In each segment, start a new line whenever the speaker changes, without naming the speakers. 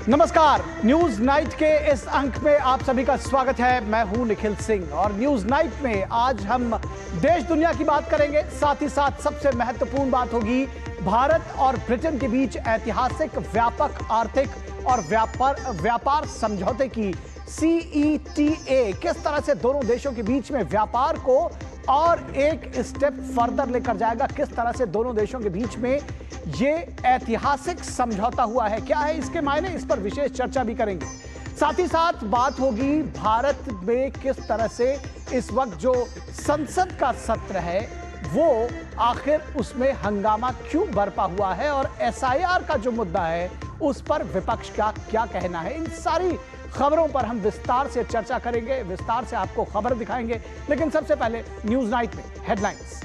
नमस्कार, news night के इस अंक में आप सभी का स्वागत है। मैं हूं निखिल सिंह और न्यूज नाइट में आज हम देश दुनिया की बात करेंगे। साथ ही साथ सबसे महत्वपूर्ण बात होगी भारत और ब्रिटेन के बीच ऐतिहासिक व्यापक आर्थिक और व्यापार समझौते की CETA किस तरह से दोनों देशों के बीच में व्यापार को और एक स्टेप फर्दर लेकर जाएगा, किस तरह से दोनों देशों के बीच में ये ऐतिहासिक समझौता हुआ है, क्या है इसके मायने, इस पर विशेष चर्चा भी करेंगे। साथ ही साथ बात होगी भारत में किस तरह से इस वक्त जो संसद का सत्र है वो आखिर उसमें हंगामा क्यों बरपा हुआ है और SIR का जो मुद्दा है उस पर विपक्ष का क्या कहना है। इन सारी खबरों पर हम विस्तार से चर्चा करेंगे, विस्तार से आपको खबर दिखाएंगे। लेकिन सबसे पहले न्यूज नाइट में हेडलाइंस।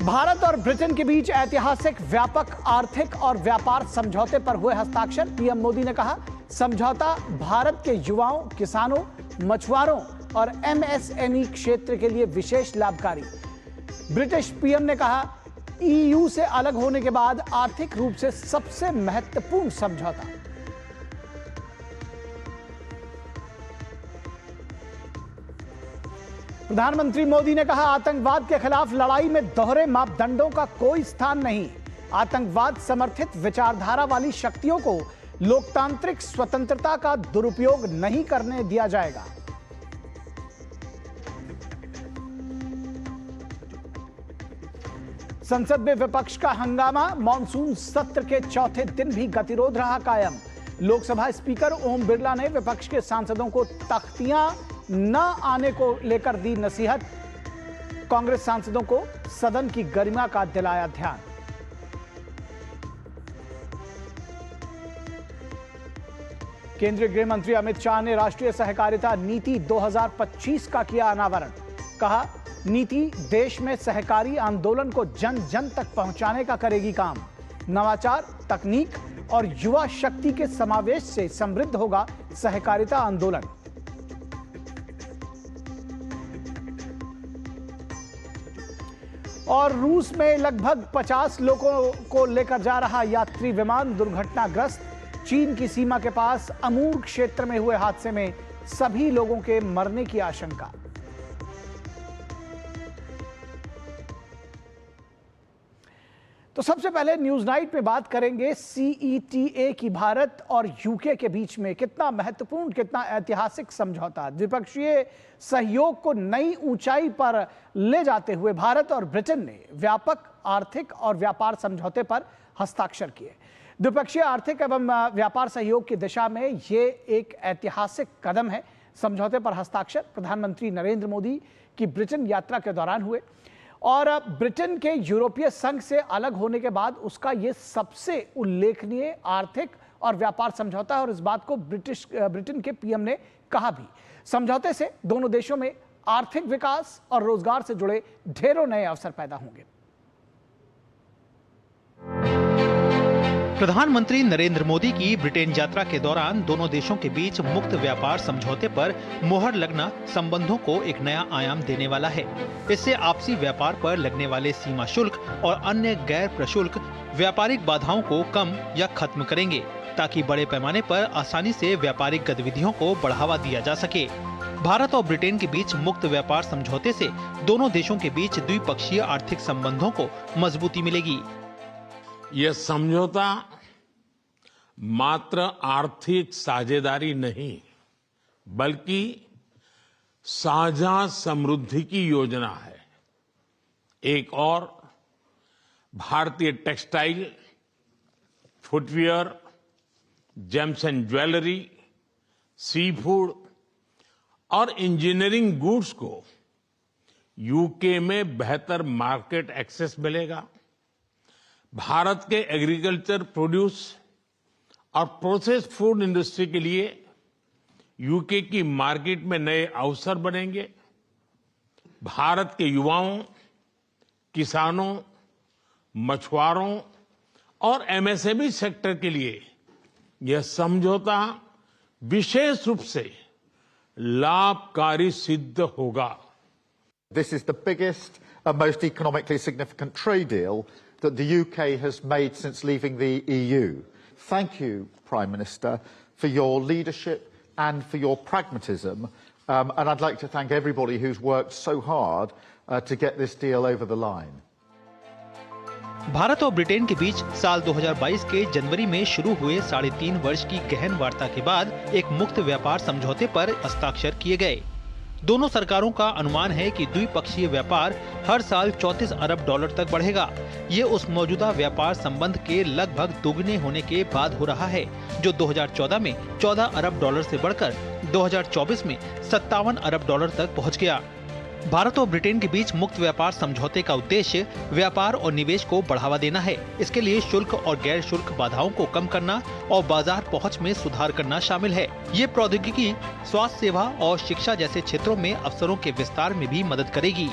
भारत और ब्रिटेन के बीच ऐतिहासिक व्यापक आर्थिक और व्यापार समझौते पर हुए हस्ताक्षर। पीएम मोदी ने कहा समझौता भारत के युवाओं, किसानों, मछुआरों और MSME क्षेत्र के लिए विशेष लाभकारी। ब्रिटिश पीएम ने कहा EU से अलग होने के बाद आर्थिक रूप से सबसे महत्वपूर्ण समझौता। प्रधानमंत्री मोदी ने कहा आतंकवाद के खिलाफ लड़ाई में दोहरे मापदंडों का कोई स्थान नहीं। आतंकवाद समर्थित विचारधारा वाली शक्तियों को लोकतांत्रिक स्वतंत्रता का दुरुपयोग नहीं करने दिया जाएगा। संसद में विपक्ष का हंगामा। मॉनसून सत्र के चौथे दिन भी गतिरोध रहा कायम। लोकसभा स्पीकर ओम बिरला ने विपक्ष के सांसदों को तख्तियां न आने को लेकर दी नसीहत। कांग्रेस सांसदों को सदन की गरिमा का दिलाया ध्यान। केंद्रीय गृह मंत्री अमित शाह ने राष्ट्रीय सहकारिता नीति 2025 का किया अनावरण। कहा नीति देश में सहकारी आंदोलन को जन जन तक पहुंचाने का करेगी काम। नवाचार, तकनीक और युवा शक्ति के समावेश से समृद्ध होगा सहकारिता आंदोलन। और रूस में लगभग 50 लोगों को लेकर जा रहा यात्री विमान दुर्घटनाग्रस्त। चीन की सीमा के पास अमूर क्षेत्र में हुए हादसे में सभी लोगों के मरने की आशंका। तो सबसे पहले न्यूज नाइट में बात करेंगे CETA की। भारत और UK के बीच में कितना महत्वपूर्ण, कितना ऐतिहासिक समझौता। द्विपक्षीय सहयोग को नई ऊंचाई पर ले जाते हुए भारत और ब्रिटेन ने व्यापक आर्थिक और व्यापार समझौते पर हस्ताक्षर किए। द्विपक्षीय आर्थिक एवं व्यापार सहयोग की दिशा में ये एक ऐतिहासिक कदम है। समझौते पर हस्ताक्षर प्रधानमंत्री नरेंद्र मोदी की ब्रिटेन यात्रा के दौरान हुए और ब्रिटेन के यूरोपीय संघ से अलग होने के बाद उसका यह सबसे उल्लेखनीय आर्थिक और व्यापार समझौता है। और इस बात को ब्रिटेन के पीएम ने कहा भी। समझौते से दोनों देशों में आर्थिक विकास और रोजगार से जुड़े ढेरों नए अवसर पैदा होंगे।
प्रधानमंत्री नरेंद्र मोदी की ब्रिटेन यात्रा के दौरान दोनों देशों के बीच मुक्त व्यापार समझौते पर मोहर लगना संबंधों को एक नया आयाम देने वाला है। इससे आपसी व्यापार पर लगने वाले सीमा शुल्क और अन्य गैर प्रशुल्क व्यापारिक बाधाओं को कम या खत्म करेंगे, ताकि बड़े पैमाने पर आसानी से व्यापारिक गतिविधियों को बढ़ावा दिया जा सके। भारत और ब्रिटेन के बीच मुक्त व्यापार समझौते से दोनों देशों के बीच द्विपक्षीय आर्थिक संबंधों को मजबूती मिलेगी।
यह समझौता मात्र आर्थिक साझेदारी नहीं, बल्कि साझा समृद्धि की योजना है। एक और भारतीय textile, footwear, gems and jewellery, sea food और इंजीनियरिंग गुड्स को UK में बेहतर मार्केट एक्सेस मिलेगा। भारत के एग्रीकल्चर, प्रोड्यूस और प्रोसेस्ड फूड इंडस्ट्री के लिए UK की मार्केट में नए अवसर बनेंगे। भारत के युवाओं, किसानों, मछुआरों और MSME सेक्टर के लिए यह समझौता विशेष रूप से लाभकारी सिद्ध होगा।
This is the biggest and most economically significant trade deal that the UK has made since leaving the EU. Thank you, Prime Minister, for your leadership and for your pragmatism. And I'd like to thank everybody who's worked so hard to get this deal over the line.
Bharat और Britain के बीच साल 2022 के जनवरी में शुरू हुए 3.5 वर्ष की गहन वार्ता के बाद एक मुक्त व्यापार समझौते पर हस्ताक्षर किए गए। दोनों सरकारों का अनुमान है कि द्विपक्षीय व्यापार हर साल 34 अरब डॉलर तक बढ़ेगा। ये उस मौजूदा व्यापार संबंध के लगभग दोगुने होने के बाद हो रहा है, जो 2014 में 14 अरब डॉलर से बढ़कर 2024 में 57 अरब डॉलर तक पहुंच गया। भारत और ब्रिटेन के बीच मुक्त व्यापार समझौते का उद्देश्य व्यापार और निवेश को बढ़ावा देना है। इसके लिए शुल्क और गैर शुल्क बाधाओं को कम करना और बाजार पहुंच में सुधार करना शामिल है। ये प्रौद्योगिकी स्वास्थ्य सेवा और शिक्षा जैसे क्षेत्रों में अवसरों के विस्तार में भी मदद करेगी।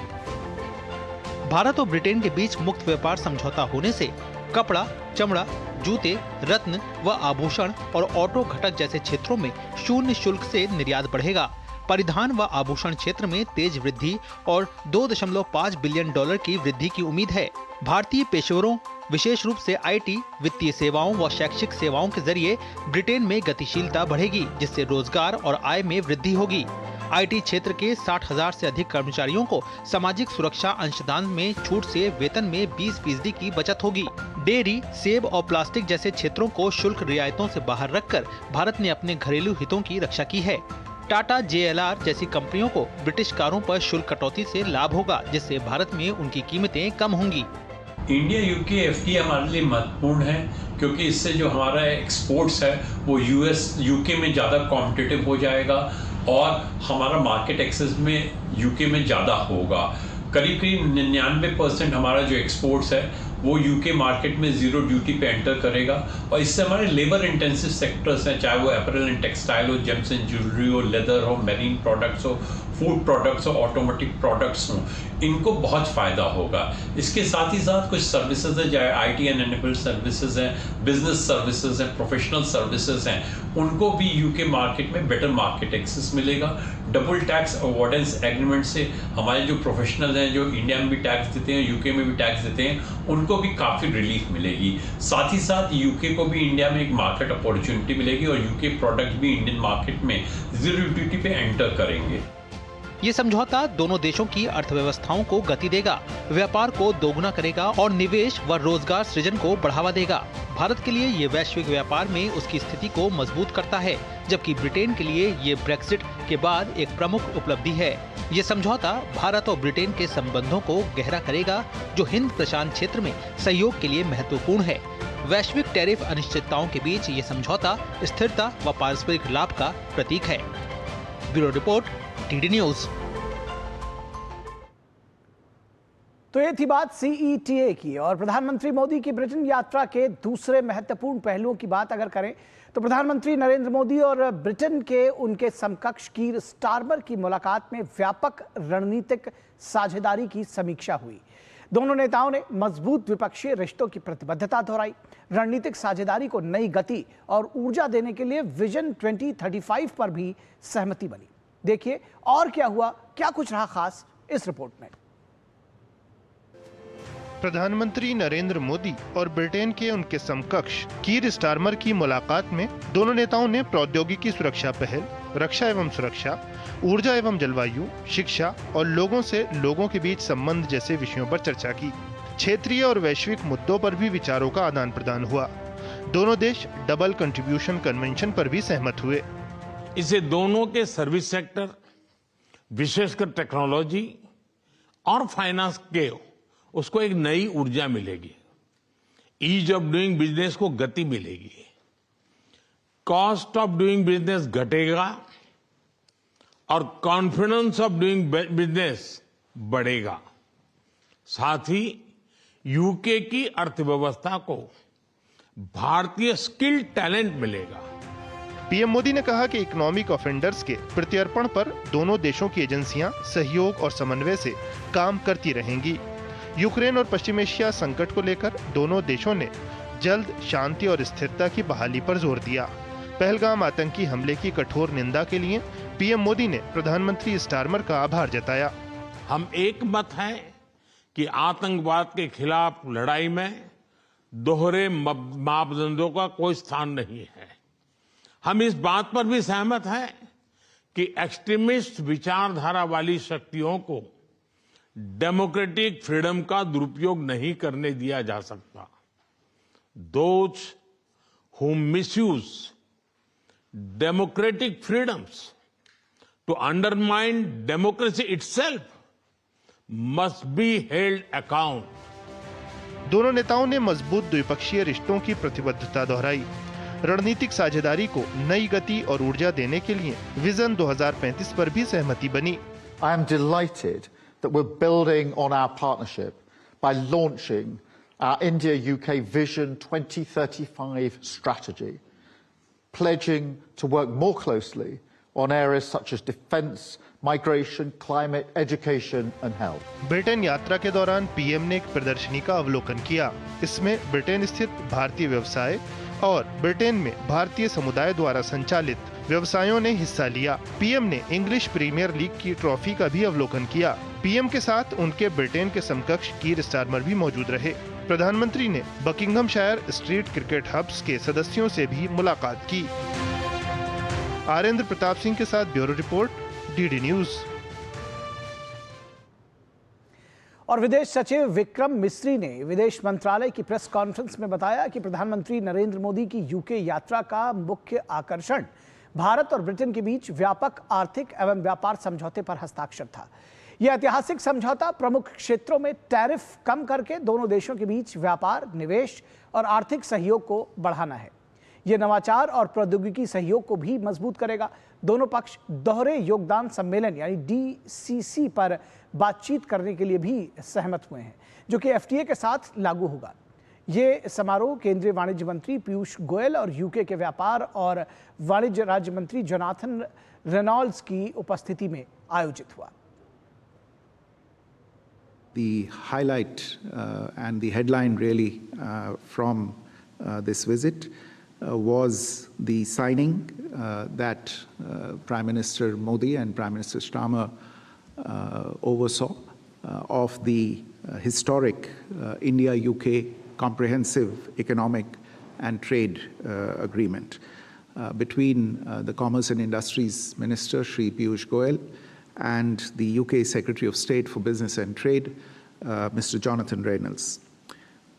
भारत और ब्रिटेन के बीच मुक्त व्यापार समझौता होने से कपड़ा, चमड़ा, जूते, रत्न व आभूषण और ऑटो घटक जैसे क्षेत्रों में शून्य शुल्क से निर्यात बढ़ेगा। परिधान व आभूषण क्षेत्र में तेज वृद्धि और 2.5 बिलियन डॉलर की वृद्धि की उम्मीद है। भारतीय पेशेवरों, विशेष रूप से आईटी, वित्तीय सेवाओं व शैक्षिक सेवाओं के जरिए ब्रिटेन में गतिशीलता बढ़ेगी, जिससे रोजगार और आय में वृद्धि होगी। आईटी क्षेत्र के 60,000 से अधिक कर्मचारियों को सामाजिक सुरक्षा अंशदान में छूट से वेतन में 20% की बचत होगी। डेयरी, सेब और प्लास्टिक जैसे क्षेत्रों को शुल्क रियायतों से बाहर रखकर भारत ने अपने घरेलू हितों की रक्षा की है। टाटा, JLR जैसी कंपनियों को ब्रिटिश कारों पर शुल्क कटौती से लाभ होगा, जिससे भारत में उनकी कीमतें कम होंगी।
इंडिया यूके FTA हमारे लिए महत्वपूर्ण है, क्योंकि इससे जो हमारा एक्सपोर्ट्स है वो यूके में ज़्यादा कॉम्पिटिटिव हो जाएगा और हमारा मार्केट एक्सेस में यूके में ज़्यादा होगा। करीब 99% हमारा जो एक्सपोर्ट्स है वो यूके मार्केट में जीरो ड्यूटी पे एंटर करेगा और इससे हमारे लेबर इंटेंसिव सेक्टर्स हैं, चाहे वो अपैरल एंड टेक्सटाइल हो, जेम्स एंड ज्वेलरी हो, लेदर हो, मैरीन प्रोडक्ट्स हो, फूड प्रोडक्ट्स हो, ऑटोमेटिक प्रोडक्ट्स हो, इनको बहुत फ़ायदा होगा। इसके साथ ही साथ कुछ सर्विसेज है, चाहे IT एंड एनेबल्ड सर्विसेज हैं, बिजनेस सर्विसेज हैं, प्रोफेशनल सर्विसेज हैं, उनको भी यूके मार्केट में बेटर मार्केट एक्सेस मिलेगा। डबल टैक्स अवॉर्डेंस एग्रीमेंट से हमारे जो प्रोफेशनल हैं, जो इंडिया में भी टैक्स देते हैं, यूके में भी टैक्स देते हैं, उनको भी काफ़ी रिलीफ मिलेगी। साथ ही साथ यूके को भी इंडिया में एक मार्केट अपॉर्चुनिटी मिलेगी और यूके प्रोडक्ट भी इंडियन मार्केट में जीरो ड्यूटी पे एंटर करेंगे।
ये समझौता दोनों देशों की अर्थव्यवस्थाओं को गति देगा, व्यापार को दोगुना करेगा और निवेश व रोजगार सृजन को बढ़ावा देगा। भारत के लिए ये वैश्विक व्यापार में उसकी स्थिति को मजबूत करता है, जबकि ब्रिटेन के लिए ये ब्रेक्सिट के बाद एक प्रमुख उपलब्धि है। ये समझौता भारत और ब्रिटेन के संबंधों को गहरा करेगा, जो हिंद प्रशांत क्षेत्र में सहयोग के लिए महत्वपूर्ण है। वैश्विक टैरिफ अनिश्चितताओं के बीच ये समझौता स्थिरता व पारस्परिक लाभ का प्रतीक है। Bureau report, TD news.
तो ये थी बात CETA की। और प्रधानमंत्री मोदी की ब्रिटेन यात्रा के दूसरे महत्वपूर्ण पहलुओं की बात अगर करें तो प्रधानमंत्री नरेंद्र मोदी और ब्रिटेन के उनके समकक्ष कीर स्टारमर की मुलाकात में व्यापक रणनीतिक साझेदारी की समीक्षा हुई। दोनों नेताओं ने मजबूत द्विपक्षीय रिश्तों की प्रतिबद्धता दोहराई, रणनीतिक साझेदारी को नई गति और ऊर्जा देने के लिए विजन 2035 पर भी सहमति बनी। देखिए और क्या हुआ, क्या कुछ रहा खास इस रिपोर्ट में।
प्रधानमंत्री नरेंद्र मोदी और ब्रिटेन के उनके समकक्ष कीर स्टारमर की मुलाकात में दोनों नेताओं ने प्रौद्योगिकी सुरक्षा पहल, रक्षा एवं सुरक्षा, ऊर्जा एवं जलवायु, शिक्षा और लोगों से लोगों के बीच संबंध जैसे विषयों पर चर्चा की। क्षेत्रीय और वैश्विक मुद्दों पर भी विचारों का आदान प्रदान हुआ। दोनों देश डबल कंट्रीब्यूशन कन्वेंशन पर भी सहमत हुए।
इसे दोनों के सर्विस सेक्टर, विशेषकर टेक्नोलॉजी और फाइनेंस के उसको एक नई ऊर्जा मिलेगी। ईज ऑफ डूइंग बिजनेस को गति मिलेगी, कॉस्ट ऑफ डूइंग बिजनेस घटेगा और कॉन्फिडेंस ऑफ डूइंग बिजनेस बढ़ेगा। साथ ही यूके की अर्थव्यवस्था को भारतीय स्किल टैलेंट मिलेगा।
पीएम मोदी ने कहा कि इकोनॉमिक ऑफेंडर्स के प्रत्यर्पण पर दोनों देशों की एजेंसियां सहयोग और समन्वय से काम करती रहेंगी। यूक्रेन और पश्चिम एशिया संकट को लेकर दोनों देशों ने जल्द शांति और स्थिरता की बहाली पर जोर दिया। पहलगाम आतंकी हमले की कठोर निंदा के लिए पीएम मोदी ने प्रधानमंत्री स्टारमर का आभार जताया।
हम एक मत हैं कि आतंकवाद के खिलाफ लड़ाई में दोहरे मापदंडों का कोई स्थान नहीं है। हम इस बात पर भी सहमत हैं कि एक्सट्रीमिस्ट विचारधारा वाली शक्तियों को डेमोक्रेटिक फ्रीडम का दुरुपयोग नहीं करने दिया जा सकता। Those who misuse democratic freedoms to undermine democracy itself must be held account.
दोनों नेताओं ने मजबूत द्विपक्षीय रिश्तों की प्रतिबद्धता दोहराई। रणनीतिक साझेदारी को नई गति और ऊर्जा देने के लिए विजन 2035 पर भी सहमति बनी।
I am delighted that we're building on our partnership by launching our India-UK Vision 2035 strategy, pledging to work more closely on areas such as defence, migration, climate, education and health.
Britain यात्रा के दौरान PM ने एक प्रदर्शनी का अवलोकन किया। इसमें ब्रिटेन स्थित भारतीय व्यवसाय और ब्रिटेन में भारतीय समुदाय द्वारा संचालित व्यवसायों ने हिस्सा लिया। पीएम ने इंग्लिश प्रीमियर लीग की ट्रॉफी का भी अवलोकन किया। पीएम के साथ उनके ब्रिटेन के समकक्ष कीर स्टारमर भी मौजूद रहे। प्रधानमंत्री ने बकिंघमशायर स्ट्रीट क्रिकेट हब्स के सदस्यों से भी मुलाकात की। आरेंद्र प्रताप सिंह के साथ ब्यूरो रिपोर्ट, डीडी न्यूज।
और विदेश सचिव विक्रम मिस्री ने विदेश मंत्रालय की प्रेस कॉन्फ्रेंस में बताया कि प्रधानमंत्री नरेंद्र मोदी की यूके यात्रा का मुख्य आकर्षण भारत और ब्रिटेन के बीच व्यापक आर्थिक एवं व्यापार समझौते पर हस्ताक्षर था। यह ऐतिहासिक समझौता प्रमुख क्षेत्रों में टैरिफ कम करके दोनों देशों के बीच व्यापार, निवेश और आर्थिक सहयोग को बढ़ाना है। यह नवाचार और प्रौद्योगिकी सहयोग को भी मजबूत करेगा। दोनों पक्ष दोहरे योगदान सम्मेलन यानी DCC पर बातचीत करने के लिए भी सहमत हुए हैं, जो कि FTA के साथ लागू होगा। ये समारोह केंद्रीय वाणिज्य मंत्री पीयूष गोयल और यूके के व्यापार और वाणिज्य राज्य मंत्री जोनाथन रेनॉल्ड्स की उपस्थिति में आयोजित हुआ।
The highlight and the headline really from this visit was the signing that Prime Minister Modi and Prime Minister Starmer oversaw of the historic India-UK Comprehensive Economic and Trade Agreement between the Commerce and Industries Minister, Shri Piyush Goyal, and the UK Secretary of State for Business and Trade, Mr. Jonathan Reynolds.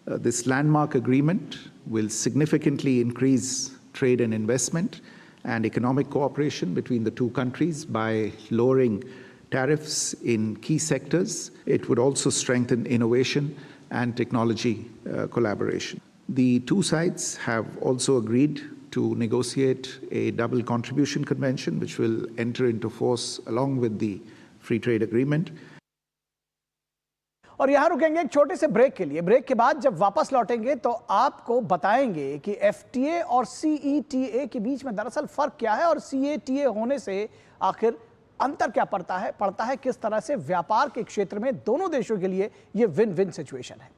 This landmark agreement will significantly increase trade and investment and economic cooperation between the two countries by lowering tariffs in key sectors. It would also strengthen innovation and technology collaboration. The two sides have also agreed to negotiate a double contribution convention, which will enter into force along with the free trade agreement.
और यहाँ रुकेंगे एक छोटे से break के लिए। Break के बाद जब वापस लौटेंगे तो आपको बताएंगे कि FTA और CETA के बीच में दरअसल फर्क क्या है और CETA होने से आखिर अंतर क्या पड़ता है किस तरह से व्यापार के क्षेत्र में दोनों देशों के लिए ये विन विन सिचुएशन है।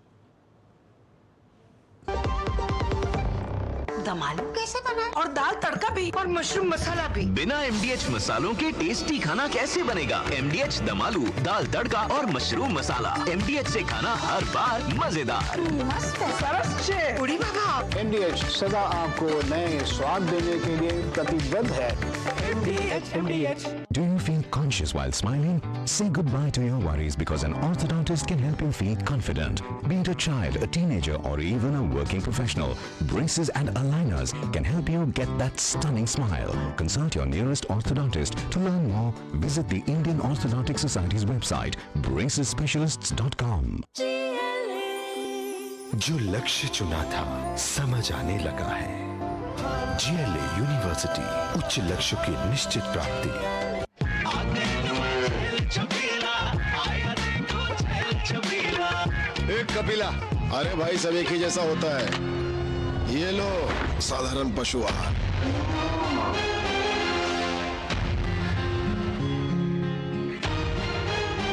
दम आलू कैसे बनाए और दाल तड़का भी और मशरूम मसाला भी।
बिना MDH मसालों के टेस्टी खाना कैसे बनेगा? MDH दम आलू, दाल तड़का और मशरूम मसाला। MDH से खाना हर बार मजेदार।
मस्त है, सरस है। उड़ी बाबा।
MDH सदा आपको नए स्वाद देने के लिए प्रतिबद्ध है।
MDH।
Do you feel conscious while smiling? Say goodbye to your worries because an orthodontist can help you feel confident. Be it a child, a teenager, or even a working professional, braces and aligners can help you get that stunning smile. Consult your nearest orthodontist. To learn more, visit the Indian Orthodontic Society's website, bracesspecialists.com.
जो लक्ष्य चुना था समझ आने लगा है। GLA university, उच्च लक्ष्य की निश्चित प्राप्ति।
एक कपिला, अरे भाई सब एक ही जैसा होता है। ये लो साधारण पशु आहार।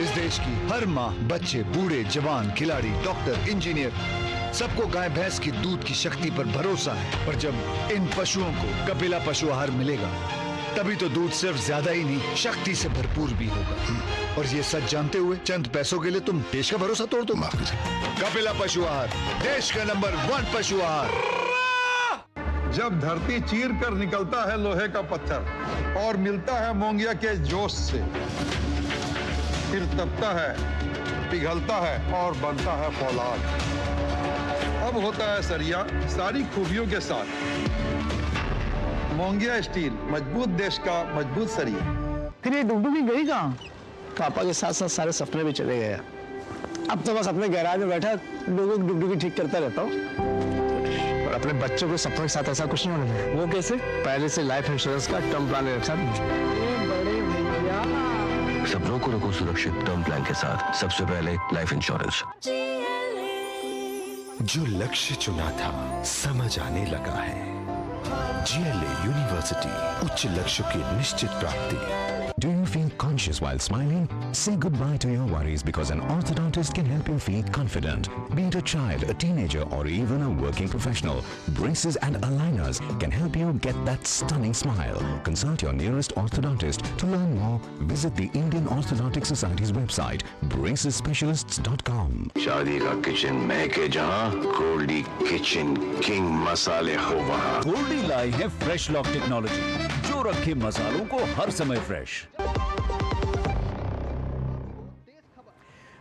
इस देश की हर माँ, बच्चे, बूढ़े, जवान, खिलाड़ी, डॉक्टर, इंजीनियर, सबको गाय भैंस की दूध की शक्ति पर भरोसा है। पर जब इन पशुओं को कपिला पशु आहार मिलेगा तभी तो दूध सिर्फ ज्यादा ही नहीं, शक्ति से भरपूर भी होगा। और ये सच जानते हुए चंद पैसों के लिए तुम देश का भरोसा तोड़ दो। कपिला पशु आहार, देश का नंबर 1 पशु आहार।
जब धरती चीर कर निकलता है लोहे का पत्थर और मिलता है मोंगिया के जोश से, फिर तपता है, पिघलता है और बनता है फौलाद। अब होता है सरिया सारी खूबियों के साथ। मोंगिया स्टील, मजबूत देश का मजबूत सरिया।
फिर ये डुगडुगी गई कहाँ? पापा के साथ साथ सारे सपने भी चले गए। अब तो बस अपने गैराज में बैठा लोगों की डुगडुगी ठीक करता रहता हूँ। और अपने बच्चों के सपनों के साथ ऐसा कुछ नहीं होने देना। वो कैसे? पहले से लाइफ इंश्योरेंस का टर्म प्लान रखा।
बड़े भैया,
सपनों को रखो सुरक्षित टर्म प्लान के साथ। सबसे पहले लाइफ इंश्योरेंस।
जो लक्ष्य चुना था समझ आने लगा है। GLA यूनिवर्सिटी, उच्च लक्ष्य की निश्चित प्राप्ति।
Do you feel conscious while smiling? Say goodbye to your worries because an orthodontist can help you feel confident. Be it a child, a teenager, or even a working professional, braces and aligners can help you get that stunning smile. Consult your nearest orthodontist. To learn more, visit the Indian Orthodontic Society's website, bracesspecialists.com.
शादी का kitchen महके जहाँ, Goldy kitchen king मसाले हो वहाँ।
गोल्डी लाई है fresh lock technology, जो रखे मसालों को हर समय फ्रेश।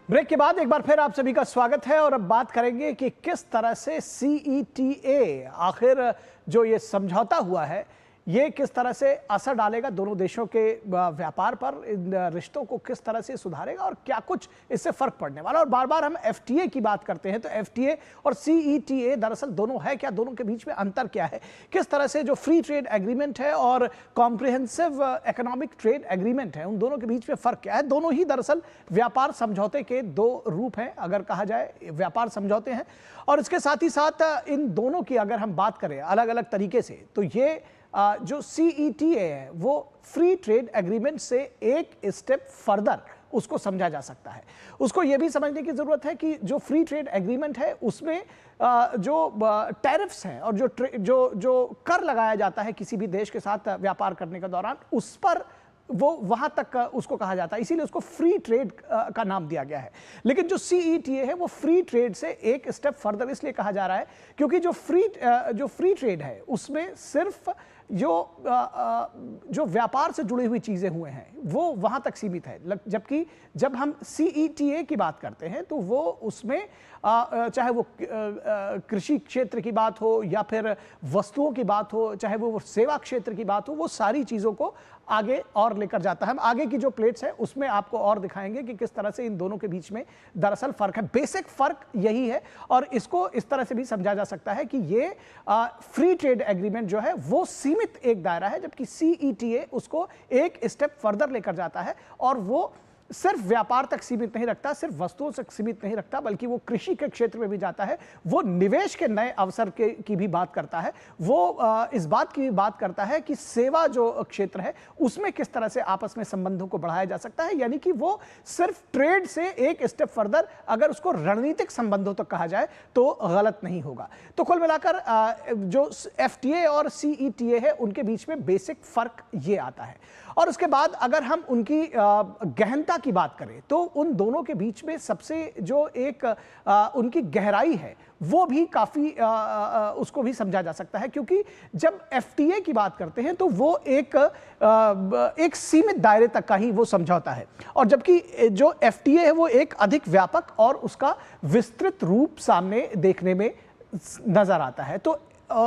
ब्रेक के बाद एक बार फिर आप सभी का स्वागत है और अब बात करेंगे कि किस तरह से CETA आखिर जो ये समझौता हुआ है ये किस तरह से असर डालेगा दोनों देशों के व्यापार पर, इन रिश्तों को किस तरह से सुधारेगा और क्या कुछ इससे फर्क पड़ने वाला। और बार बार हम FTA की बात करते हैं तो FTA और CETA दरअसल दोनों है क्या, दोनों के बीच में अंतर क्या है, किस तरह से जो फ्री ट्रेड एग्रीमेंट है और कॉम्प्रिहेंसिव इकोनॉमिक ट्रेड एग्रीमेंट है उन दोनों के बीच में फर्क क्या है। दोनों ही दरअसल व्यापार समझौते के दो रूप हैं, अगर कहा जाए व्यापार समझौते हैं। और इसके साथ ही साथ इन दोनों की अगर हम बात करें अलग अलग तरीके से तो ये जो CETA है वो फ्री ट्रेड एग्रीमेंट से एक स्टेप फर्दर उसको समझा जा सकता है। उसको ये भी समझने की जरूरत है कि जो फ्री ट्रेड एग्रीमेंट है उसमें जो टैरिफ्स हैं और जो कर लगाया जाता है किसी भी देश के साथ व्यापार करने के दौरान, उस पर वो वहां तक उसको कहा जाता है, इसीलिए उसको फ्री ट्रेड का नाम दिया गया है। लेकिन जो CETA है वो फ्री ट्रेड से एक स्टेप फर्दर इसलिए कहा जा रहा है क्योंकि जो फ्री ट्रेड है उसमें सिर्फ जो व्यापार से जुड़ी हुई चीजें हुए हैं वो वहां तक सीमित है, जबकि जब हम CETA की बात करते हैं तो वो उसमें चाहे वो कृषि क्षेत्र की बात हो या फिर वस्तुओं की बात हो, चाहे वो सेवा क्षेत्र की बात हो, वो सारी चीजों को आगे और लेकर जाता है। हम आगे की जो प्लेट्स है उसमें आपको और दिखाएंगे कि किस तरह से इन दोनों के बीच में दरअसल फर्क है। बेसिक फर्क यही है और इसको इस तरह से भी समझा जा सकता है कि ये फ्री ट्रेड एग्रीमेंट जो है वो सीमित एक दायरा है, जबकि CETA उसको एक स्टेप फर्दर लेकर जाता है और वो सिर्फ व्यापार तक सीमित नहीं रखता, सिर्फ वस्तुओं तक सीमित नहीं रखता, बल्कि वो कृषि के क्षेत्र में भी जाता है, वो निवेश के नए अवसर की भी बात करता है, वो इस बात की भी बात करता है कि सेवा जो क्षेत्र है उसमें किस तरह से आपस में संबंधों को बढ़ाया जा सकता है। यानी कि वो सिर्फ ट्रेड से एक स्टेप फर्दर अगर उसको रणनीतिक संबंधों तक कहा जाए तो गलत नहीं होगा। तो कुल मिलाकर जो FTA और CETA है उनके बीच में बेसिक फर्क ये आता है। और उसके बाद अगर हम उनकी गहनता की बात करें तो उन दोनों के बीच में सबसे जो एक उनकी गहराई है वो भी काफी उसको भी समझा जा सकता है, क्योंकि जब FTA की बात करते हैं तो वो एक सीमित दायरे तक का ही वो समझौता है, और जबकि जो FTA है वो एक अधिक व्यापक और उसका विस्तृत रूप सामने देखने में नजर आता है। तो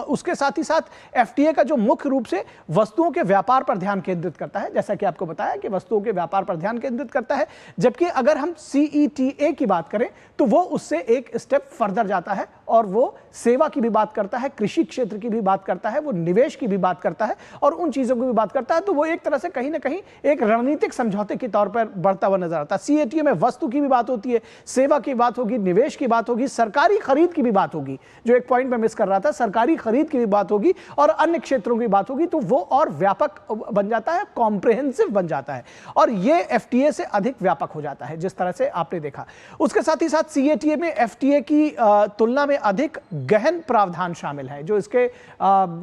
उसके साथ ही साथ FTA का जो मुख्य रूप से वस्तुओं के व्यापार पर ध्यान केंद्रित करता है, जैसा कि आपको बताया कि वस्तुओं के व्यापार पर ध्यान केंद्रित करता है, जबकि अगर हम CETA की बात करें तो वो उससे एक स्टेप फर्दर जाता है और वो सेवा की भी बात करता है, कृषि क्षेत्र की भी बात करता है, वो निवेश की भी बात करता है और उन चीजों की भी बात करता है। तो वो एक तरह से कहीं ना कहीं एक रणनीतिक समझौते के तौर पर बढ़ता हुआ नजर आता है। CETA में वस्तु की भी बात होती है, सेवा की बात होगी, निवेश की बात होगी, सरकारी खरीद की भी बात होगी, जो एक पॉइंट में मिस कर रहा था, सरकारी खरीद की भी बात होगी और अन्य क्षेत्रों की बात होगी, तो वो और व्यापक बन जाता है, कॉम्प्रिहेंसिव बन जाता है और ये FTA से अधिक व्यापक हो जाता है जिस तरह से आपने देखा। उसके साथ ही साथ CETA में FTA की तुलना में में अधिक गहन प्रावधान शामिल हैं, जो इसके